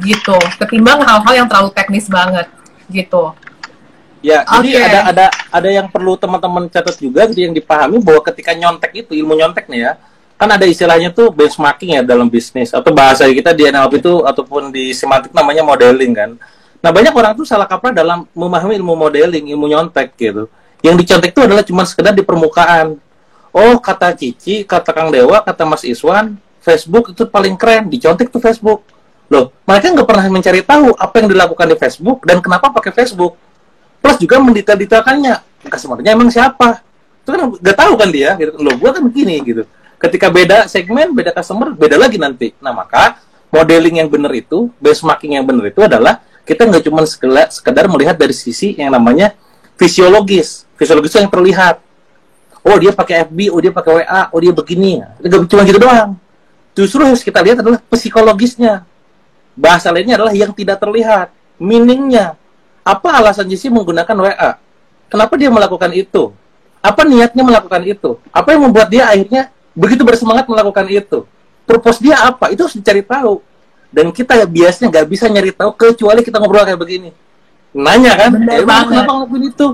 gitu, ketimbang hal-hal yang terlalu teknis banget gitu. Ya, jadi ada yang perlu teman-teman catat juga gitu, yang dipahami bahwa ketika nyontek itu, ilmu nyontek nih ya, kan ada istilahnya tuh benchmarking ya dalam bisnis, atau bahasa kita di NLP itu ataupun di semantik namanya modeling kan. Nah, banyak orang tuh salah kaprah dalam memahami ilmu modeling, ilmu nyontek gitu. Yang dicontek itu adalah cuma sekedar di permukaan. Oh, kata Cici, kata Kang Dewa, kata Mas Iswan, Facebook itu paling keren, dicontek tuh Facebook. Loh, mereka nggak pernah mencari tahu apa yang dilakukan di Facebook dan kenapa pakai Facebook. Plus juga mendetail-detailkannya, customer-nya emang siapa. Itu kan nggak tahu kan dia, gitu. Loh, gua kan begini, gitu. Ketika beda segmen, beda customer, beda lagi nanti. Nah, maka modeling yang benar itu, benchmarking yang benar itu adalah kita nggak cuma sekedar melihat dari sisi yang namanya fisiologis yang terlihat. Oh, dia pakai FB, oh dia pakai WA, oh dia begini. Nggak cuma gitu doang. Justru harus kita lihat adalah psikologisnya. Bahasa lainnya adalah yang tidak terlihat, meaningnya. Apa alasan Jesse menggunakan WA? Kenapa dia melakukan itu? Apa niatnya melakukan itu? Apa yang membuat dia akhirnya begitu bersemangat melakukan itu? Purpose dia apa? Itu harus dicari tahu. Dan kita biasanya nggak bisa nyari tahu kecuali kita ngobrol kayak begini. Nanya kan? Kenapa ngelakuin itu?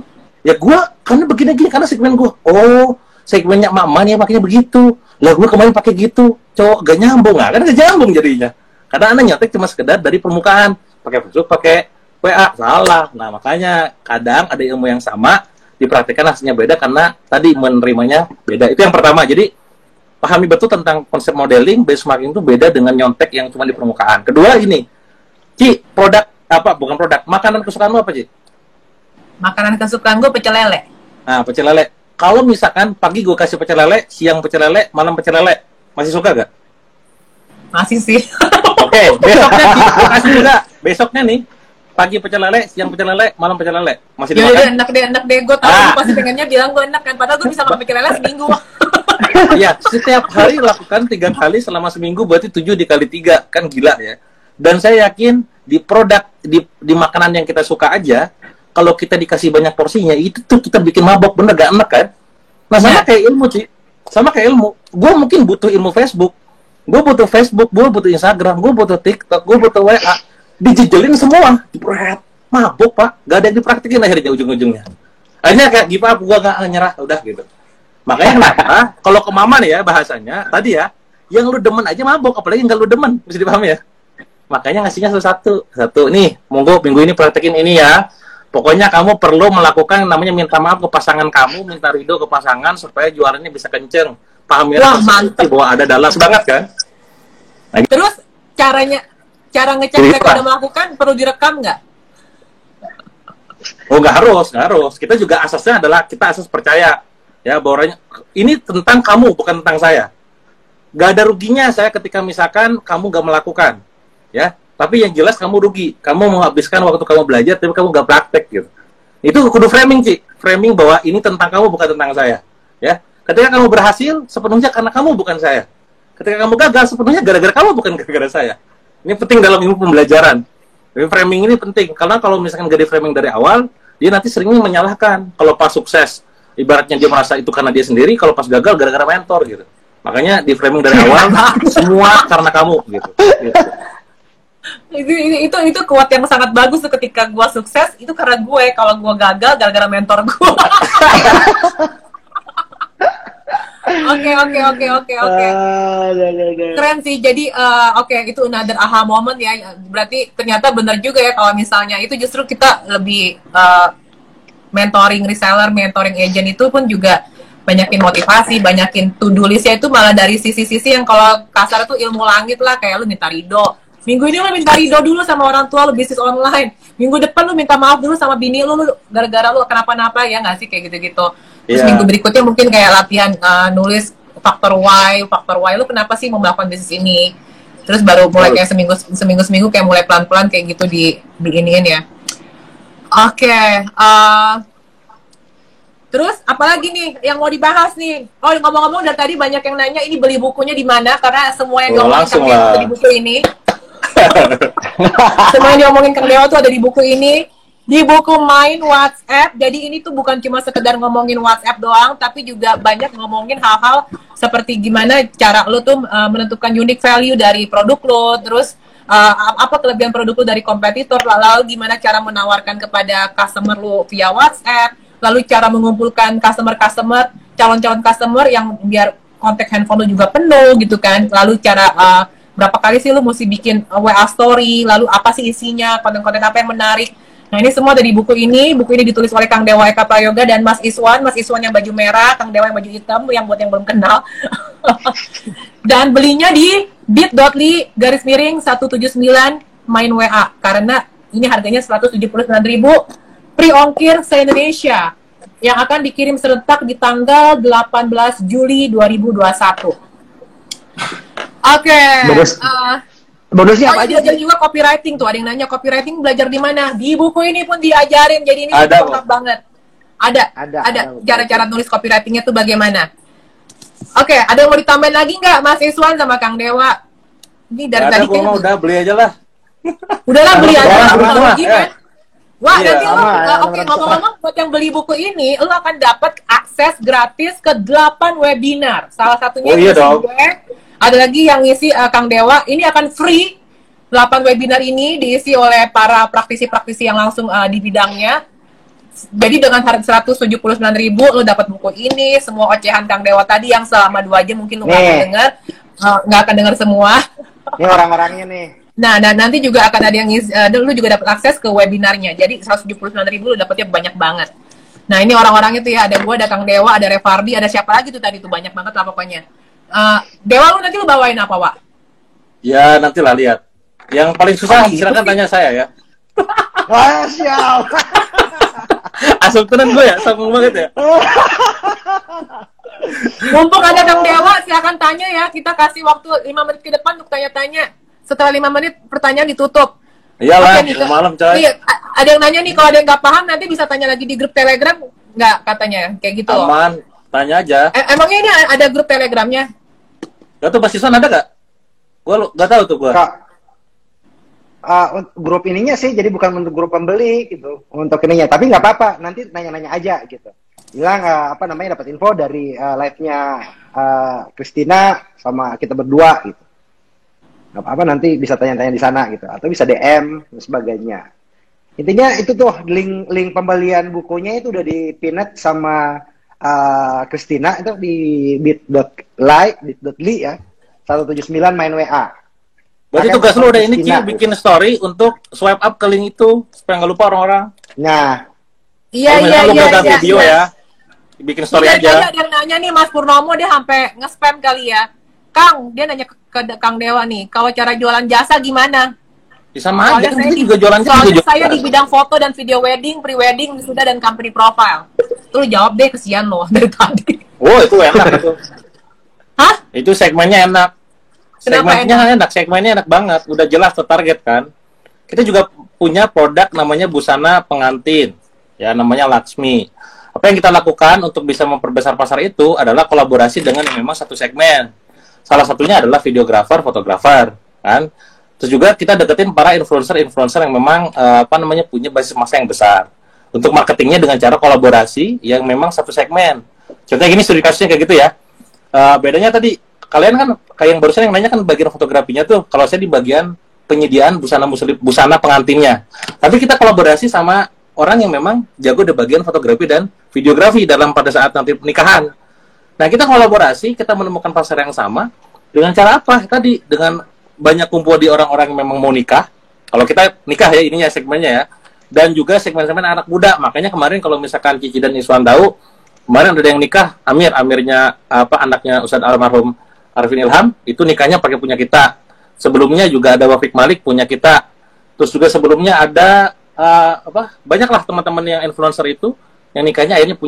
Ya gue karena begini-gini, karena segmen gue. Oh, segmennya emak-emak nih makanya begitu. Lah gue kemarin pakai gitu. Cowok gak nyambung, kan gak nyambung jadinya. Karena Anda nyetek cuma sekedar dari permukaan. Pakai Facebook, pakai WA, salah. Nah, makanya kadang ada ilmu yang sama diperhatikan hasilnya beda karena tadi menerimanya beda. Itu yang pertama. Jadi pahami betul tentang konsep modeling, benchmarking itu beda dengan nyontek yang cuma di permukaan. Kedua ini, Ci, makanan kesukaan lo apa, Ci? Makanan kesukaan gue pecel lele. Nah, pecel lele. Kalau misalkan pagi gue kasih pecel lele, siang pecel lele, malam pecel lele, masih suka gak? Masih sih. Oke, besoknya gue kasih juga. Besoknya nih, pagi pecel lele, siang pecel lele, malam pecel lele. Masih dimakan? Enak deh. Gue tahu lu pasti pengennya bilang gue enak kan. Padahal gue bisa makan pecel lele seminggu. Iya, setiap hari lakukan 3 kali selama seminggu, berarti 7 dikali 3. Kan gila ya. Dan saya yakin di produk, di makanan yang kita suka aja, kalau kita dikasih banyak porsinya, itu tuh kita bikin mabok, bener gak enak kan? Nah, sama kayak ilmu, Ci. Sama kayak ilmu. Gue mungkin butuh ilmu Facebook. Gue butuh Facebook, gue butuh Instagram, gue butuh TikTok, gue butuh WA. Dijejelin semua. Jepret. Mabok, Pak. Gak ada yang dipraktikin akhirnya ujung-ujungnya. Akhirnya kayak give up, gue gak nyerah. Udah gitu. Makanya kenapa? Kalau ke mama nih ya bahasanya, tadi ya, yang lu demen aja mabok, apalagi yang gak lu demen. Bisa dipahami ya? Makanya ngasihnya satu. Nih, monggo minggu ini praktekin ini ya. Pokoknya kamu perlu melakukan namanya minta maaf ke pasangan kamu, minta ridho ke pasangan supaya jualannya bisa kenceng. Paham ya? Wah, mantep. Bahwa ada dalam banget kan? Nah, terus cara ngecek mereka udah melakukan perlu direkam nggak? Oh, nggak harus. Kita juga asasnya adalah kita asas percaya. Ya, bahwa ini tentang kamu, bukan tentang saya. Nggak ada ruginya saya ketika misalkan kamu nggak melakukan. Ya, tapi yang jelas kamu rugi. Kamu menghabiskan waktu kamu belajar, tapi kamu nggak praktek gitu. Itu kudu framing, Ci. Framing bahwa ini tentang kamu, bukan tentang saya. Ya, ketika kamu berhasil, sepenuhnya karena kamu, bukan saya. Ketika kamu gagal, sepenuhnya gara-gara kamu, bukan gara-gara saya. Ini penting dalam ilmu pembelajaran. Jadi framing ini penting, karena kalau misalkan nggak di framing dari awal, dia nanti seringnya menyalahkan. Kalau pas sukses, ibaratnya dia merasa itu karena dia sendiri, kalau pas gagal gara-gara mentor gitu. Makanya di framing dari awal, semua karena kamu gitu. Itu quote yang sangat bagus tuh, ketika gue sukses itu karena gue, kalau gue gagal gara-gara mentor gue. Oke. Keren sih. Jadi itu another aha moment ya. Berarti ternyata benar juga ya, kalau misalnya itu justru kita lebih mentoring reseller, mentoring agent itu pun juga banyakin motivasi, banyakin to-do list-nya itu malah dari sisi-sisi yang kalau kasar tuh ilmu langit lah, kayak lu minta ridho. Minggu ini lu minta ridho dulu sama orang tua lu bisnis online. Minggu depan lu minta maaf dulu sama bini lu gara-gara lu kenapa-napa, ya nggak sih, kayak gitu-gitu. Terus minggu berikutnya mungkin kayak latihan nulis faktor why lu kenapa sih mau melakukan bisnis ini. Terus baru mulai kayak seminggu kayak mulai pelan-pelan kayak gitu di iniin ya. Oke. Terus apalagi nih yang mau dibahas nih? Oh, ngomong-ngomong dari tadi banyak yang nanya ini beli bukunya di mana, karena semua yang diomongin Kang Dewa ada di buku ini. Semua yang diomongin Kang Dewa tuh ada di buku ini. Di buku Main WhatsApp. Jadi ini tuh bukan cuma sekedar ngomongin WhatsApp doang, tapi juga banyak ngomongin hal-hal seperti gimana cara lo tuh menentukan unique value dari produk lo, terus apa kelebihan produk lo dari kompetitor, lalu gimana cara menawarkan kepada customer lo via WhatsApp, lalu cara mengumpulkan calon-calon customer yang biar kontak handphone lo juga penuh gitu kan, lalu cara berapa kali sih lo mesti bikin WA story, lalu apa sih isinya, konten-konten apa yang menarik. Nah, ini semua dari buku ini. Buku ini ditulis oleh Kang Dewa Eka Prayoga dan Mas Iswan yang baju merah, Kang Dewa yang baju hitam, yang buat yang belum kenal. Dan belinya di bit.ly/179 main WA, karena ini harganya 179.000, free ongkir se-Indonesia, yang akan dikirim serentak di tanggal 18 Juli 2021. Oke. Bonusnya apa aja? Belajar juga copywriting tuh. Ada yang nanya copywriting belajar di mana? Di buku ini pun diajarin. Jadi ini lengkap banget. Ada cara-cara nulis copywritingnya tuh bagaimana. Oke, ada yang mau ditambahin lagi nggak, Mas Iswan sama Kang Dewa? Ini dari tadi kayaknya udah beli aja lah. Udahlah beli aja lah. Wah, Iya, nanti ngomong-ngomong, buat yang beli buku ini, lo akan dapat akses gratis ke 8 webinar. Salah satunya gue. Ada lagi yang ngisi Kang Dewa. Ini akan free. 8 webinar ini diisi oleh para praktisi-praktisi yang langsung di bidangnya. Jadi dengan harga 179.000 lo dapat buku ini, semua ocehan Kang Dewa tadi yang selama 2 jam mungkin lo nggak akan dengar, nggak akan dengar semua. Ini orang-orangnya nih. Nah, nanti juga akan ada yang ngisi, lo juga dapat akses ke webinarnya. Jadi 179.000 lo dapatnya banyak banget. Nah, ini orang-orang itu ya, ada gue, ada Kang Dewa, ada Revardi, ada siapa lagi tuh tadi tuh, banyak banget lah pokoknya. Dewa, lu nanti lu bawain apa, Wak? Ya, nantilah lihat. Yang paling susah silakan tanya saya ya. Wah, siap. Asal tenan gue ya, sombong banget ya. Mumpung ada Kang Dewa, silakan tanya ya. Kita kasih waktu 5 menit ke depan untuk tanya-tanya. Setelah 5 menit pertanyaan ditutup. Iyalah, malam coy. Iya, ada yang nanya nih, kalau ada yang nggak paham nanti bisa tanya lagi di grup Telegram, nggak katanya, kayak gitu. Aman, tanya aja. Emangnya ini ada grup Telegramnya? Gak tuh, Mas Iswan ada gak? Gue gak tahu tuh gue. Grup ininya sih, jadi bukan untuk grup pembeli gitu, untuk ininya. Tapi nggak apa-apa, nanti nanya-nanya aja gitu. Bilang dapat info dari live-nya Christina sama kita berdua gitu. Nggak apa-apa, nanti bisa tanya-tanya di sana gitu, atau bisa DM dan sebagainya. Intinya itu tuh link pembelian bukunya itu udah di-pinned sama Christina itu di bit.ly ya 179 main WA. Berarti tugas lu udah ini, Ci, bikin story untuk swipe up ke link itu supaya nggak lupa orang-orang. Nah, iya. Video ya, bikin story aja. Ada yang nanya nih, Mas Purnomo, dia sampai nge-spam kali ya. Kang, dia nanya ke Kang Dewa nih, kalau cara jualan jasa gimana? Bisa aja, kan kita juga jualan. Soalnya saya di bidang foto dan video wedding, pre-wedding, sudah, dan company profile. Tuh jawab deh, kesian loh dari tadi. Oh, itu enak itu. Hah? Itu segmennya enak. Segmennya enak banget. Udah jelas target kan. Kita juga punya produk namanya busana pengantin. Ya, namanya Laksmi. Apa yang kita lakukan untuk bisa memperbesar pasar itu adalah kolaborasi dengan yang memang satu segmen. Salah satunya adalah videografer, fotografer, kan. Terus juga kita deketin para influencer-influencer yang memang punya basis massa yang besar. Untuk marketingnya dengan cara kolaborasi yang memang satu segmen. Contohnya gini, studi kasusnya kayak gitu ya. Bedanya tadi, kalian kan kayak yang barusan yang nanya kan bagian fotografinya tuh. Kalau saya di bagian penyediaan busana pengantinnya. Tapi kita kolaborasi sama orang yang memang jago di bagian fotografi dan videografi pada saat nanti pernikahan. Nah, kita kolaborasi, kita menemukan pasar yang sama dengan cara apa? Tadi dengan banyak kumpul di orang-orang yang memang mau nikah. Kalau kita nikah ya, ininya segmennya ya. Dan juga segmen-segmen anak muda. Makanya kemarin kalau misalkan Cici dan Iswan tahu, kemarin ada yang nikah, Amirnya anaknya Ustadz almarhum Arifin Ilham, itu nikahnya pakai punya kita. Sebelumnya juga ada Wafik Malik punya kita. Terus juga sebelumnya ada banyaklah teman-teman yang influencer itu yang nikahnya akhirnya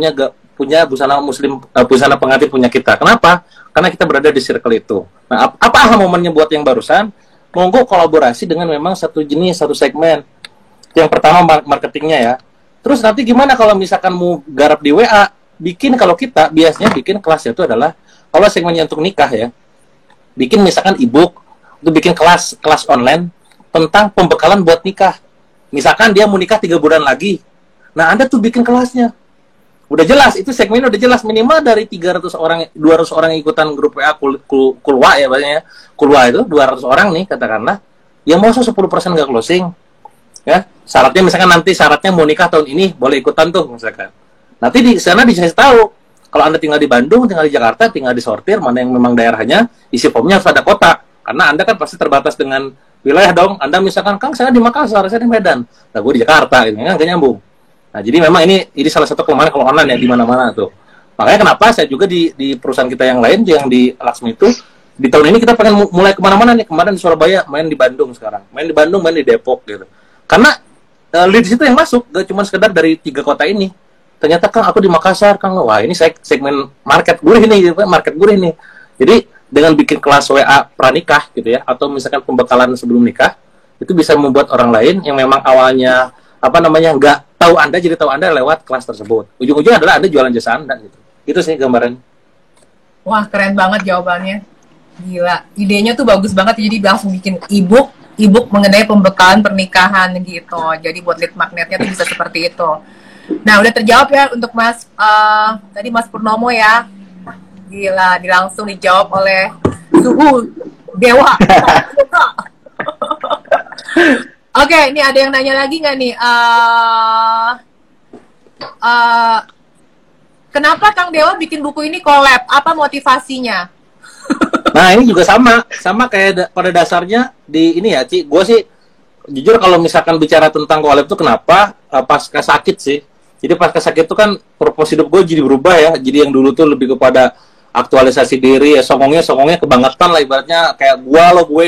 punya busana muslim, busana pengantin punya kita. Kenapa? Karena kita berada di circle itu. Nah, apa momennya buat yang barusan? Monggo kolaborasi dengan memang satu jenis, satu segmen. Yang pertama marketingnya ya. Terus nanti gimana kalau misalkan mau garap di WA? Kalau kita biasanya bikin kelasnya itu adalah, kalau segmennya untuk nikah ya, bikin misalkan e-book, itu bikin kelas online tentang pembekalan buat nikah. Misalkan dia mau nikah 3 bulan lagi. Nah, Anda tuh bikin kelasnya. Udah jelas, itu segmennya udah jelas, minimal dari 300 orang, 200 orang yang ikutan grup WA kulwa ya bahasanya. Kulwa itu 200 orang nih katakanlah. Ya masa 10% nggak closing. Ya, syaratnya misalkan nanti syaratnya mau nikah tahun ini boleh ikutan tuh misalkan. Nanti di sana dikasih tahu kalau Anda tinggal di Bandung, tinggal di Jakarta, tinggal disortir mana yang memang daerahnya, isi formnya harus ada kotak. Karena Anda kan pasti terbatas dengan wilayah dong. Anda misalkan, Kang saya di Makassar, saya di Medan. Nah, gue di Jakarta gitu kan, nggak nyambung. Nah, jadi memang ini salah satu kelemahan kalau online ya di mana-mana tuh. Makanya kenapa saya juga di perusahaan kita yang lain yang di Laksmi itu di tahun ini kita pengen mulai kemana-mana nih. Kemarin di Surabaya, main di Bandung sekarang, main di Bandung, main di Depok gitu. Karena leads itu yang masuk, gak cuma sekedar dari 3 kota ini. Ternyata Kang aku di Makassar, Kang wah ini segmen market gurih nih, market gurih nih. Jadi dengan bikin kelas WA pranikah gitu ya, atau misalkan pembekalan sebelum nikah, itu bisa membuat orang lain yang memang awalnya nggak tahu Anda jadi tahu Anda lewat kelas tersebut. Ujung-ujungnya adalah Anda jualan jasa Anda gitu. Itu sih gambaran. Wah, keren banget jawabannya. Gila, idenya tuh bagus banget. Jadi langsung bikin e-book mengenai pembekalan pernikahan gitu. Jadi buat lead magnetnya tuh bisa seperti itu. Nah, udah terjawab ya untuk Mas tadi Mas Purnomo ya. Gila, langsung dijawab oleh suhu dewa. Oke, ini ada yang nanya lagi nggak nih? Kenapa Kang Dewa bikin buku ini collab? Apa motivasinya? Nah, ini juga sama kayak pada dasarnya di ini ya, Ci. Gue sih jujur kalau misalkan bicara tentang collab itu kenapa pasca sakit sih. Jadi pasca sakit itu kan purpose hidup gue jadi berubah ya. Jadi yang dulu tuh lebih kepada aktualisasi diri ya, songongnya kebangetan lah ibaratnya kayak gue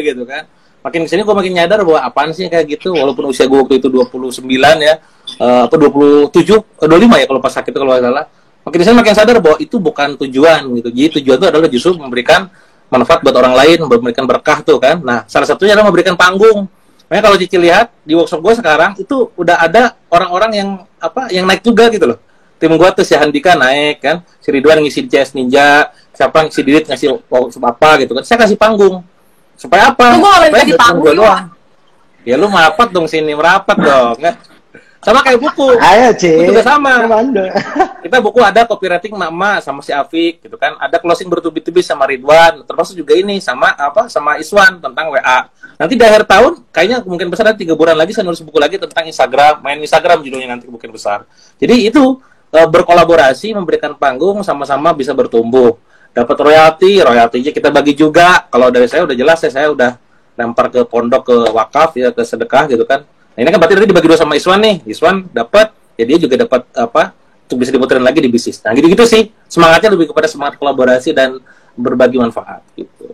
gitu kan. Makin kesini gue makin nyadar bahwa apaan sih kayak gitu, walaupun usia gue waktu itu 29 ya, 25 ya kalau pas sakit itu kalau nggak salah. Makin kesini makin sadar bahwa itu bukan tujuan gitu. Jadi tujuan itu adalah justru memberikan manfaat buat orang lain, memberikan berkah tuh kan. Nah, salah satunya adalah memberikan panggung. Makanya kalau Cici lihat di workshop gue sekarang itu udah ada orang-orang yang naik juga gitu loh. Tim gue tuh si Handika naik kan, si Ridwan ngisi CS Ninja, siapa si Didit ngasih workshop apa gitu kan. Saya kasih panggung. Supaya apa? Supaya kasih panggung doang. Ya lu merapat dong sini, merapat dong. Nggak? Sama kayak buku. Ayo, Ci. Itu juga sama. Kita buku ada copywriting Mama sama si Afik gitu kan. Ada closing bertubi-tubi sama Ridwan, termasuk juga ini sama Iswan tentang WA. Nanti di akhir tahun kayaknya mungkin besar 3 bulan lagi saya nulis buku lagi tentang Instagram, main Instagram judulnya nanti mungkin besar. Jadi itu berkolaborasi, memberikan panggung, sama-sama bisa bertumbuh. Dapat royaltinya kita bagi juga. Kalau dari saya udah jelas ya, saya udah lempar ke pondok, ke wakaf ya, ke sedekah gitu kan. Nah, ini kan berarti tadi dibagi 2 sama Iswan nih. Iswan dapat, ya dia juga dapat untuk bisa diputerin lagi di bisnis. Nah, gitu-gitu sih. Semangatnya lebih kepada semangat kolaborasi dan berbagi manfaat gitu.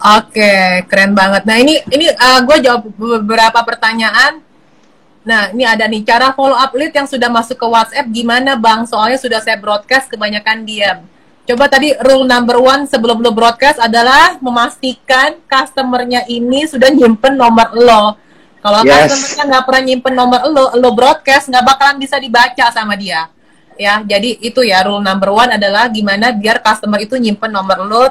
Oke, keren banget. Nah, ini gue jawab beberapa pertanyaan. Nah, ini ada nih, cara follow up lead yang sudah masuk ke WhatsApp gimana Bang? Soalnya sudah saya broadcast, kebanyakan diam. Coba tadi rule number 1 sebelum lo broadcast adalah memastikan customernya ini sudah nyimpen nomor lo. Kalau customernya nggak pernah nyimpen nomor lo broadcast nggak bakalan bisa dibaca sama dia. ya. Jadi itu ya rule number one adalah gimana biar customer itu nyimpen nomor lo,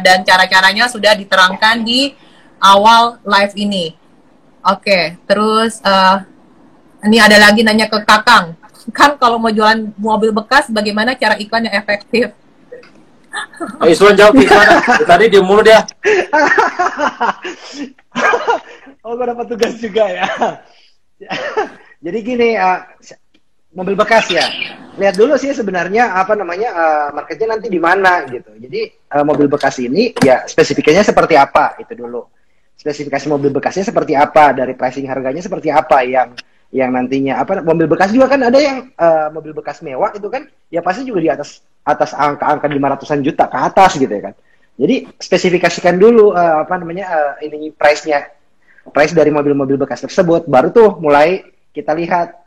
dan cara-caranya sudah diterangkan di awal live ini. Oke, terus ini ada lagi nanya ke Kakang. Kan kalau mau jualan mobil bekas, bagaimana cara iklan yang efektif? Iswan jawab Iswan. Tadi dia mulu dia. Oh, gue dapat tugas juga ya. Jadi gini, mobil bekas ya. Lihat dulu sih sebenarnya apa namanya marketnya nanti di mana gitu. Jadi mobil bekas ini ya spesifikasinya seperti apa itu dulu. Spesifikasi mobil bekasnya seperti apa, dari pricing harganya seperti apa yang nantinya apa mobil bekas juga kan ada yang mobil bekas mewah itu kan ya pasti juga di atas angka-angka 500-an juta ke atas gitu ya kan. Jadi spesifikasikan dulu apa namanya ini price dari mobil-mobil bekas tersebut, baru tuh mulai kita lihat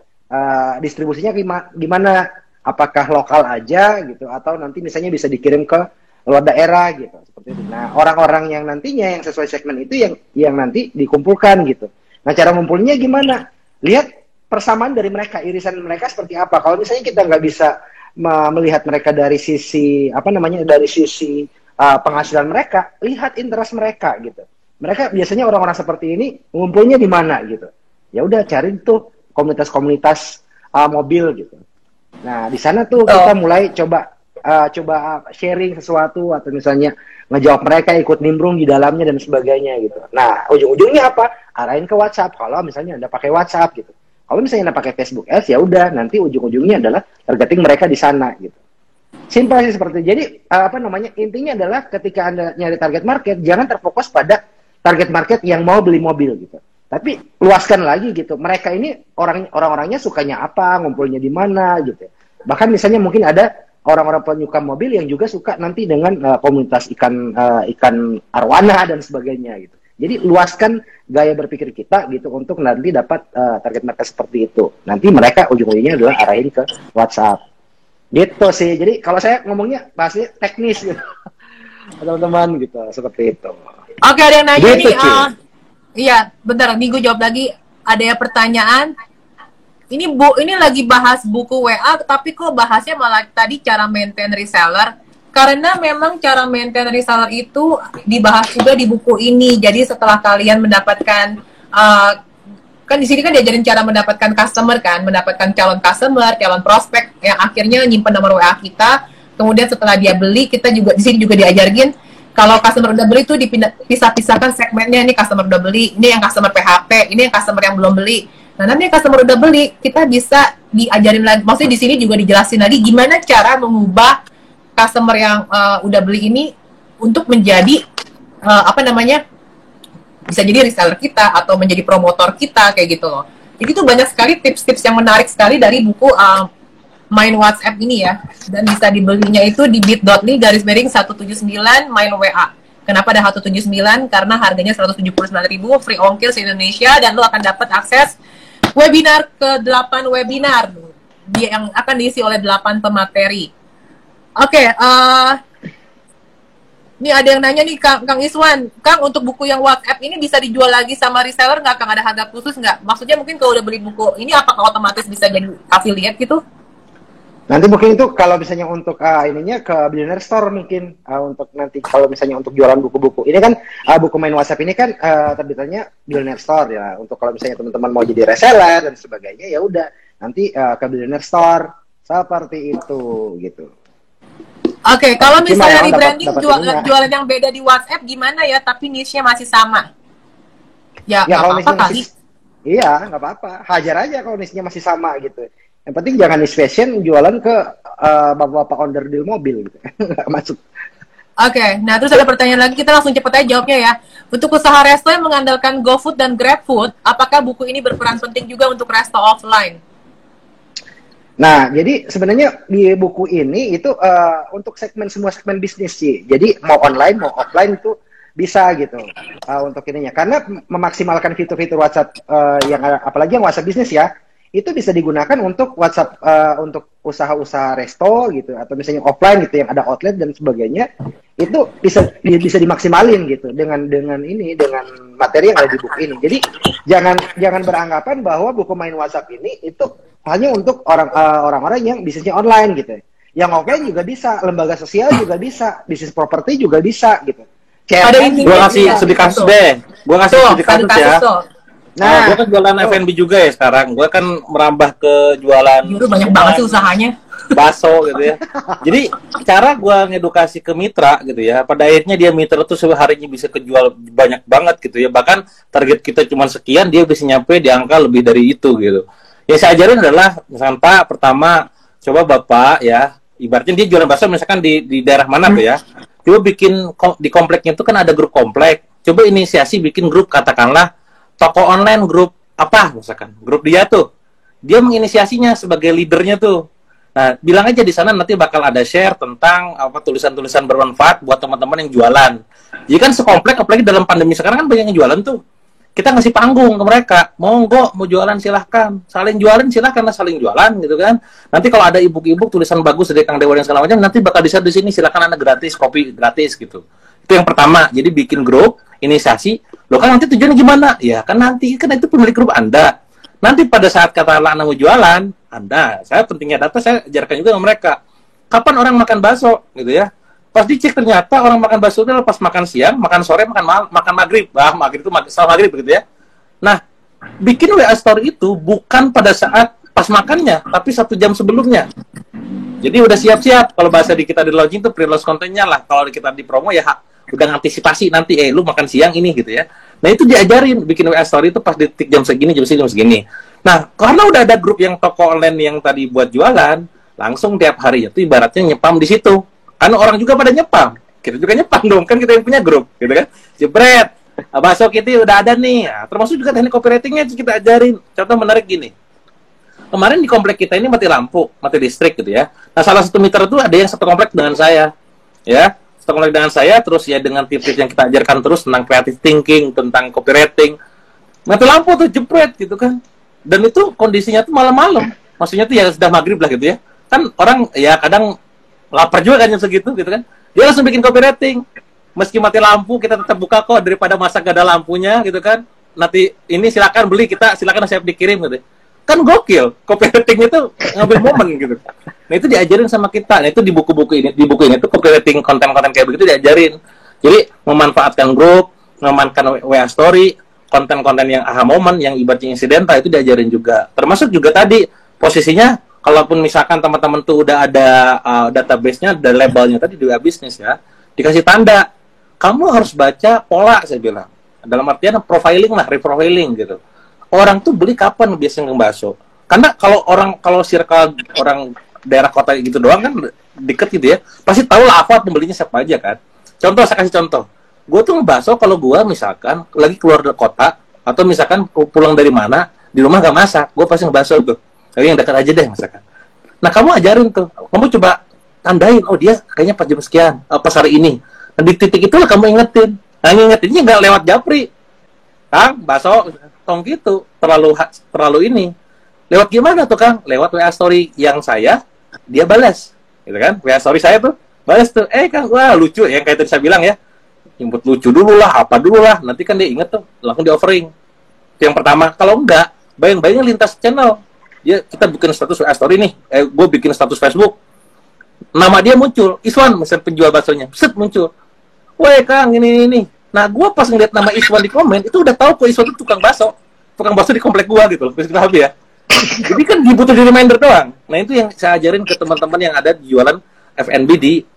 distribusinya gimana, apakah lokal aja gitu atau nanti misalnya bisa dikirim ke luar daerah gitu seperti itu. Nah, orang-orang yang nantinya yang sesuai segmen itu yang nanti dikumpulkan gitu. Nah, cara ngumpulnya gimana? Lihat persamaan dari mereka, irisan mereka seperti apa. Kalau misalnya kita nggak bisa melihat mereka dari sisi apa namanya dari sisi penghasilan mereka, lihat interest mereka gitu. Mereka biasanya orang-orang seperti ini ngumpulnya di mana gitu. Ya udah cari tuh komunitas-komunitas mobil gitu. Nah, di sana tuh kita mulai coba sharing sesuatu atau misalnya ngejawab mereka, ikut nimbrung di dalamnya dan sebagainya gitu. Nah, ujung-ujungnya apa? Arahin ke WhatsApp kalau misalnya Anda pakai WhatsApp gitu. Kalau misalnya Anda pakai Facebook Ads, ya udah nanti ujung-ujungnya adalah targeting mereka di sana gitu. Simpel sih seperti itu. Jadi apa namanya? Intinya adalah ketika Anda nyari target market, jangan terfokus pada target market yang mau beli mobil gitu. Tapi luaskan lagi gitu. Mereka ini orang-orangnya sukanya apa, ngumpulnya di mana gitu. Bahkan misalnya mungkin ada orang-orang penyuka mobil yang juga suka nanti dengan komunitas ikan arwana dan sebagainya gitu. Jadi luaskan gaya berpikir kita gitu untuk nanti dapat target mereka seperti itu. Nanti mereka ujung-ujungnya adalah arahin ke WhatsApp. Gitu sih. Jadi kalau saya ngomongnya pasti teknis gitu. Teman-teman gitu, seperti itu. Oke, ada yang nanya Gitu, nih. Iya, bentar, nih gue jawab lagi. Ada yang pertanyaan. Ini lagi bahas buku WA, tapi kok bahasnya malah tadi cara maintain reseller. Karena memang cara maintain reseller itu dibahas juga di buku ini. Jadi setelah kalian mendapatkan, kan di sini kan diajarin cara mendapatkan customer kan, mendapatkan calon customer, calon prospek yang akhirnya nyimpen nomor WA kita. Kemudian setelah dia beli, kita juga di sini juga diajarin kalau customer udah beli itu dipisah-pisahkan segmennya. Ini customer udah beli, ini yang customer PHP, ini yang customer yang belum beli. Nah, nanti yang customer udah beli, kita bisa diajarin lagi. Maksudnya di sini juga dijelasin lagi gimana cara mengubah customer yang udah beli ini untuk menjadi apa namanya, bisa jadi reseller kita atau menjadi promotor kita kayak gitu loh. Jadi itu banyak sekali tips-tips yang menarik sekali dari buku Main WhatsApp ini ya. Dan bisa dibelinya itu di bit.ly/179 Main WA. Kenapa ada 179? Karena harganya 179.000, free ongkir se-Indonesia, dan lo akan dapat akses webinar ke 8 webinar yang akan diisi oleh 8 pemateri. Oke, ini ada yang nanya nih Kang Iswan, Kang, untuk buku yang WhatsApp ini bisa dijual lagi sama reseller nggak, Kang? Ada harga khusus nggak? Maksudnya mungkin kalau udah beli buku ini apakah otomatis bisa jadi affiliate gitu? Nanti mungkin itu kalau misalnya untuk ininya ke Billionaire Store mungkin untuk nanti kalau misalnya untuk jualan buku-buku ini kan buku Main WhatsApp ini kan terbitannya Billionaire Store ya. Untuk kalau misalnya teman-teman mau jadi reseller dan sebagainya ya udah nanti ke Billionaire Store seperti itu gitu. Oke, kalau misalnya rebranding jualan yang beda di WhatsApp gimana ya, tapi niche-nya masih sama? Ya kalau apa-apa kali. Iya, nggak apa-apa. Hajar aja kalau niche-nya masih sama gitu. Yang penting jangan niche fashion jualan ke bapak-bapak onderdil mobil gitu. Nggak masuk. Oke, nah terus ada pertanyaan lagi, kita langsung cepet aja jawabnya ya. Untuk usaha resto yang mengandalkan GoFood dan GrabFood, apakah buku ini berperan penting juga untuk resto offline? Nah, jadi sebenarnya di buku ini itu untuk semua segmen bisnis sih. Jadi mau online mau offline itu bisa gitu untuk ininya. Karena memaksimalkan fitur-fitur WhatsApp yang apalagi yang WhatsApp bisnis ya. itu bisa digunakan untuk WhatsApp, untuk usaha-usaha resto gitu, atau misalnya offline gitu yang ada outlet dan sebagainya, itu bisa dimaksimalin gitu dengan materi yang ada di buku ini. Jadi jangan beranggapan bahwa buku main WhatsApp ini itu hanya untuk orang-orang yang bisnisnya online gitu. Yang offline juga bisa, lembaga sosial juga bisa, bisnis properti juga bisa gitu. Ada intinya. Gua kasih studi kasus deh. Gua kasih studi kasus ya. Nah, gue kan jualan F&B juga ya sekarang. Gue kan merambah ke jualan. Juru banyak banget sih usahanya. Bakso gitu ya. Jadi cara gue ngedukasi ke mitra gitu ya. Pada akhirnya dia mitra tuh seharinya bisa kejual banyak banget gitu ya. Bahkan target kita cuma sekian, dia bisa nyampe di angka lebih dari itu gitu. Yang saya ajarin adalah, misalkan Pak, pertama coba Bapak ya, ibaratnya dia jualan bakso misalkan di daerah mana tuh ya. Coba bikin di kompleknya itu kan ada grup komplek. Coba inisiasi bikin grup, katakanlah toko online grup apa misalkan, grup dia tuh, dia menginisiasinya sebagai leadernya tuh. Nah, bilang aja di sana nanti bakal ada share tentang apa tulisan-tulisan bermanfaat buat teman-teman yang jualan. Jadi kan sekomplek, apalagi dalam pandemi sekarang kan banyak yang jualan tuh. Kita ngasih panggung ke mereka, monggo mau jualan silahkan, saling jualan silahkan lah, saling jualan gitu kan. Nanti kalau ada ibu-ibu tulisan bagus dari Kang Dewa dan segala macam, nanti bakal di sini silahkan Anda gratis, kopi gratis gitu. Itu yang pertama. Jadi bikin grup, inisiasi. Loh kan nanti tujuannya gimana? Ya kan nanti kan itu pemilik grup Anda. Nanti pada saat katakanlah Anda mau jualan, saya pentingnya data, saya ajarkan juga sama mereka. Kapan orang makan bakso gitu ya? Pas dicek ternyata orang makan bakso itu pas makan siang, makan sore, makan maghrib. Maghrib itu setelah maghrib begitu ya. Nah, bikin WA story itu bukan pada saat pas makannya, tapi 1 jam sebelumnya. Jadi udah siap-siap. Kalau bahasa di kita di launching itu pre-launch kontennya lah. Kalau kita di promo ya udah antisipasi nanti lu makan siang ini gitu ya. Nah itu diajarin bikin WA story itu pas detik jam segini, jam segini. Nah karena udah ada grup yang toko online yang tadi buat jualan, langsung tiap hari itu ibaratnya nyepam di situ. Karena orang juga pada nyepam, kita juga nyepam dong, kan kita yang punya grup gitu kan. Jebret, bakso kita udah ada nih. Nah, termasuk juga teknik copywritingnya kita ajarin. Contoh menarik gini, kemarin di komplek kita ini mati lampu, mati listrik gitu ya. Nah salah satu mitra itu ada yang satu komplek dengan saya, ya. Mulai dengan saya, terus ya dengan tips-tips yang kita ajarkan terus tentang creative thinking, tentang copywriting. Mati lampu tuh jepret gitu kan. Dan itu kondisinya tuh malam-malam. Maksudnya tuh ya sudah maghrib lah gitu ya. Kan orang ya kadang lapar juga kan jam segitu gitu kan. Dia langsung bikin copywriting. Meski mati lampu kita tetap buka kok daripada masa gak ada lampunya gitu kan. Nanti ini silakan beli, silakan saya dikirim gitu. Kan gokil. Copywriting itu ngambil momen gitu. Nah itu diajarin sama kita. Nah itu di buku-buku ini tuh copywriting konten-konten kayak begitu diajarin. Jadi memanfaatkan grup, memanfaatkan WA story, konten-konten yang aha moment, yang ibaratnya insidental itu diajarin juga. Termasuk juga tadi posisinya, kalaupun misalkan teman-teman tuh udah ada database-nya, ada labelnya tadi di WA bisnis ya, dikasih tanda. Kamu harus baca pola, saya bilang. Dalam artian profiling lah, reprofiling gitu. Orang tuh beli kapan biasanya ngebakso? Karena kalau circle orang daerah kota gitu doang kan deket gitu ya, pasti tahu lah apa pembelinya siapa aja kan. Contoh, saya kasih contoh, gue tuh ngebakso kalau gue misalkan lagi keluar dari kota atau misalkan pulang dari mana, di rumah gak masak, gue pasti ngebakso tuh, tapi yang dekat aja deh misalkan. Nah kamu ajarin tuh, kamu coba tandain, oh dia kayaknya pas jam sekian, pas hari ini. Nah di titik itulah kamu ingetin. Nah ngingetinnya nggak lewat japri, Kang bakso tong gitu, terlalu ini. Lewat gimana tuh Kang? Lewat WA story yang saya, dia balas, gitu kan? WA story saya tuh, balas tuh, Kang, wah lucu, yang kayak tadi saya bilang ya, input lucu dulu lah, apa dulu lah, nanti kan dia inget tuh, langsung di offering. Itu yang pertama. Kalau enggak, bayang-bayangnya lintas channel, kita bikin status WA story nih, gue bikin status Facebook, nama dia muncul, Iswan, misalnya penjual baksonya, set muncul, woi Kang, ini. Nah, gue pas ngeliat nama Iswan di komen, itu udah tahu kok Iswan itu tukang bakso di komplek gue gitu loh, kita habis ya. Jadi kan dibutuh di reminder doang. Nah itu yang saya ajarin ke teman-teman yang ada di jualan F&B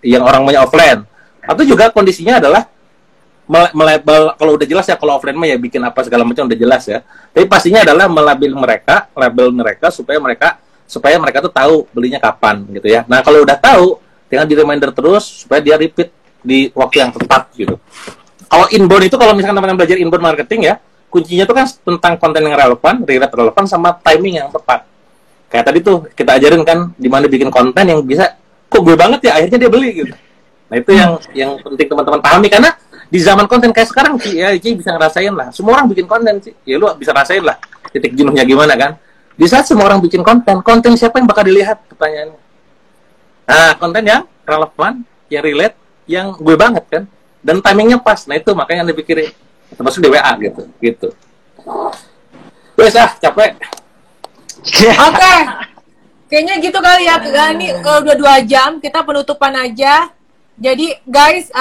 yang orang punya offline. Atau juga kondisinya adalah melabel, kalau udah jelas ya, kalau offline mah ya bikin apa segala macam udah jelas ya. Tapi pastinya adalah label mereka supaya mereka tuh tahu belinya kapan gitu ya. Nah kalau udah tahu, tinggal di reminder terus supaya dia repeat di waktu yang tepat gitu. Kalau inbound itu, kalau misalkan teman-teman belajar inbound marketing ya, kuncinya tuh kan tentang konten yang relevan, relevan sama timing yang tepat. Kayak tadi tuh kita ajarin kan di mana bikin konten yang bisa kok gue banget ya, akhirnya dia beli gitu. Nah itu yang penting teman-teman pahami, karena di zaman konten kayak sekarang sih ya, bisa ngerasain lah. Semua orang bikin konten sih. Ya lu bisa rasain lah titik jenuhnya gimana kan. Di saat semua orang bikin konten siapa yang bakal dilihat? Pertanyaannya. Nah, konten yang relevan, yang relate, yang gue banget kan, dan timingnya pas. Nah itu makanya Anda pikirin, termasuk di WA gitu. Wes capek. Oke. Kayaknya gitu kali ya. Ini udah 2 jam, kita penutupan aja. Jadi guys,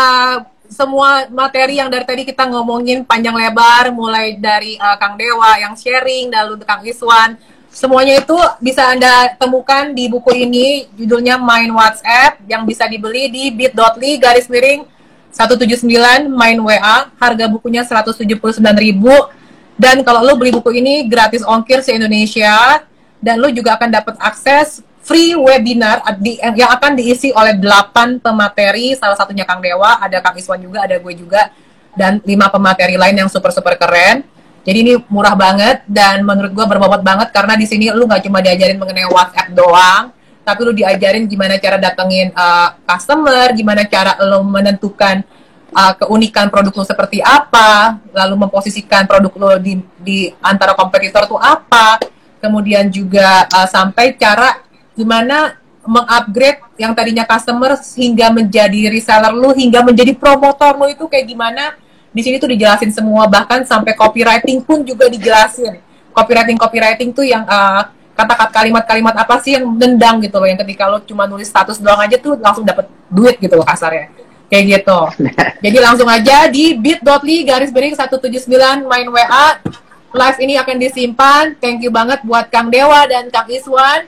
semua materi yang dari tadi kita ngomongin panjang lebar, mulai dari Kang Dewa yang sharing, lalu Kang Iswan, semuanya itu bisa Anda temukan di buku ini, judulnya Main WhatsApp, yang bisa dibeli di bit.ly/179 Main WA, harga bukunya 179.000, dan kalau lo beli buku ini gratis ongkir se-Indonesia, dan lo juga akan dapat akses free webinar yang akan diisi oleh 8 pemateri, salah satunya Kang Dewa, ada Kang Iswan juga, ada gue juga, dan 5 pemateri lain yang super keren. Jadi ini murah banget dan menurut gue berbobot banget karena di sini lu nggak cuma diajarin mengenai WhatsApp doang, tapi lu diajarin gimana cara datengin customer, gimana cara lu menentukan keunikan produk lu seperti apa, lalu memposisikan produk lu di antara kompetitor tuh apa, kemudian juga sampai cara gimana mengupgrade yang tadinya customer hingga menjadi reseller lu, hingga menjadi promotor lu itu kayak gimana. Di sini tuh dijelasin semua, bahkan sampai copywriting pun juga dijelasin. Copywriting tuh yang kata-kata kalimat-kalimat apa sih yang nendang gitu loh, yang ketika lo cuma nulis status doang aja tuh langsung dapat duit gitu loh kasarnya. Kayak gitu. Jadi langsung aja di bit.ly/179 Main WA. Live ini akan disimpan. Thank you banget buat Kang Dewa dan Kang Iswan.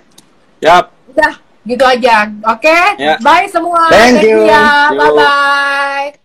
Yap. Udah, gitu aja. Oke? Ya. Bye semua. Thank you. Ya. Bye-bye.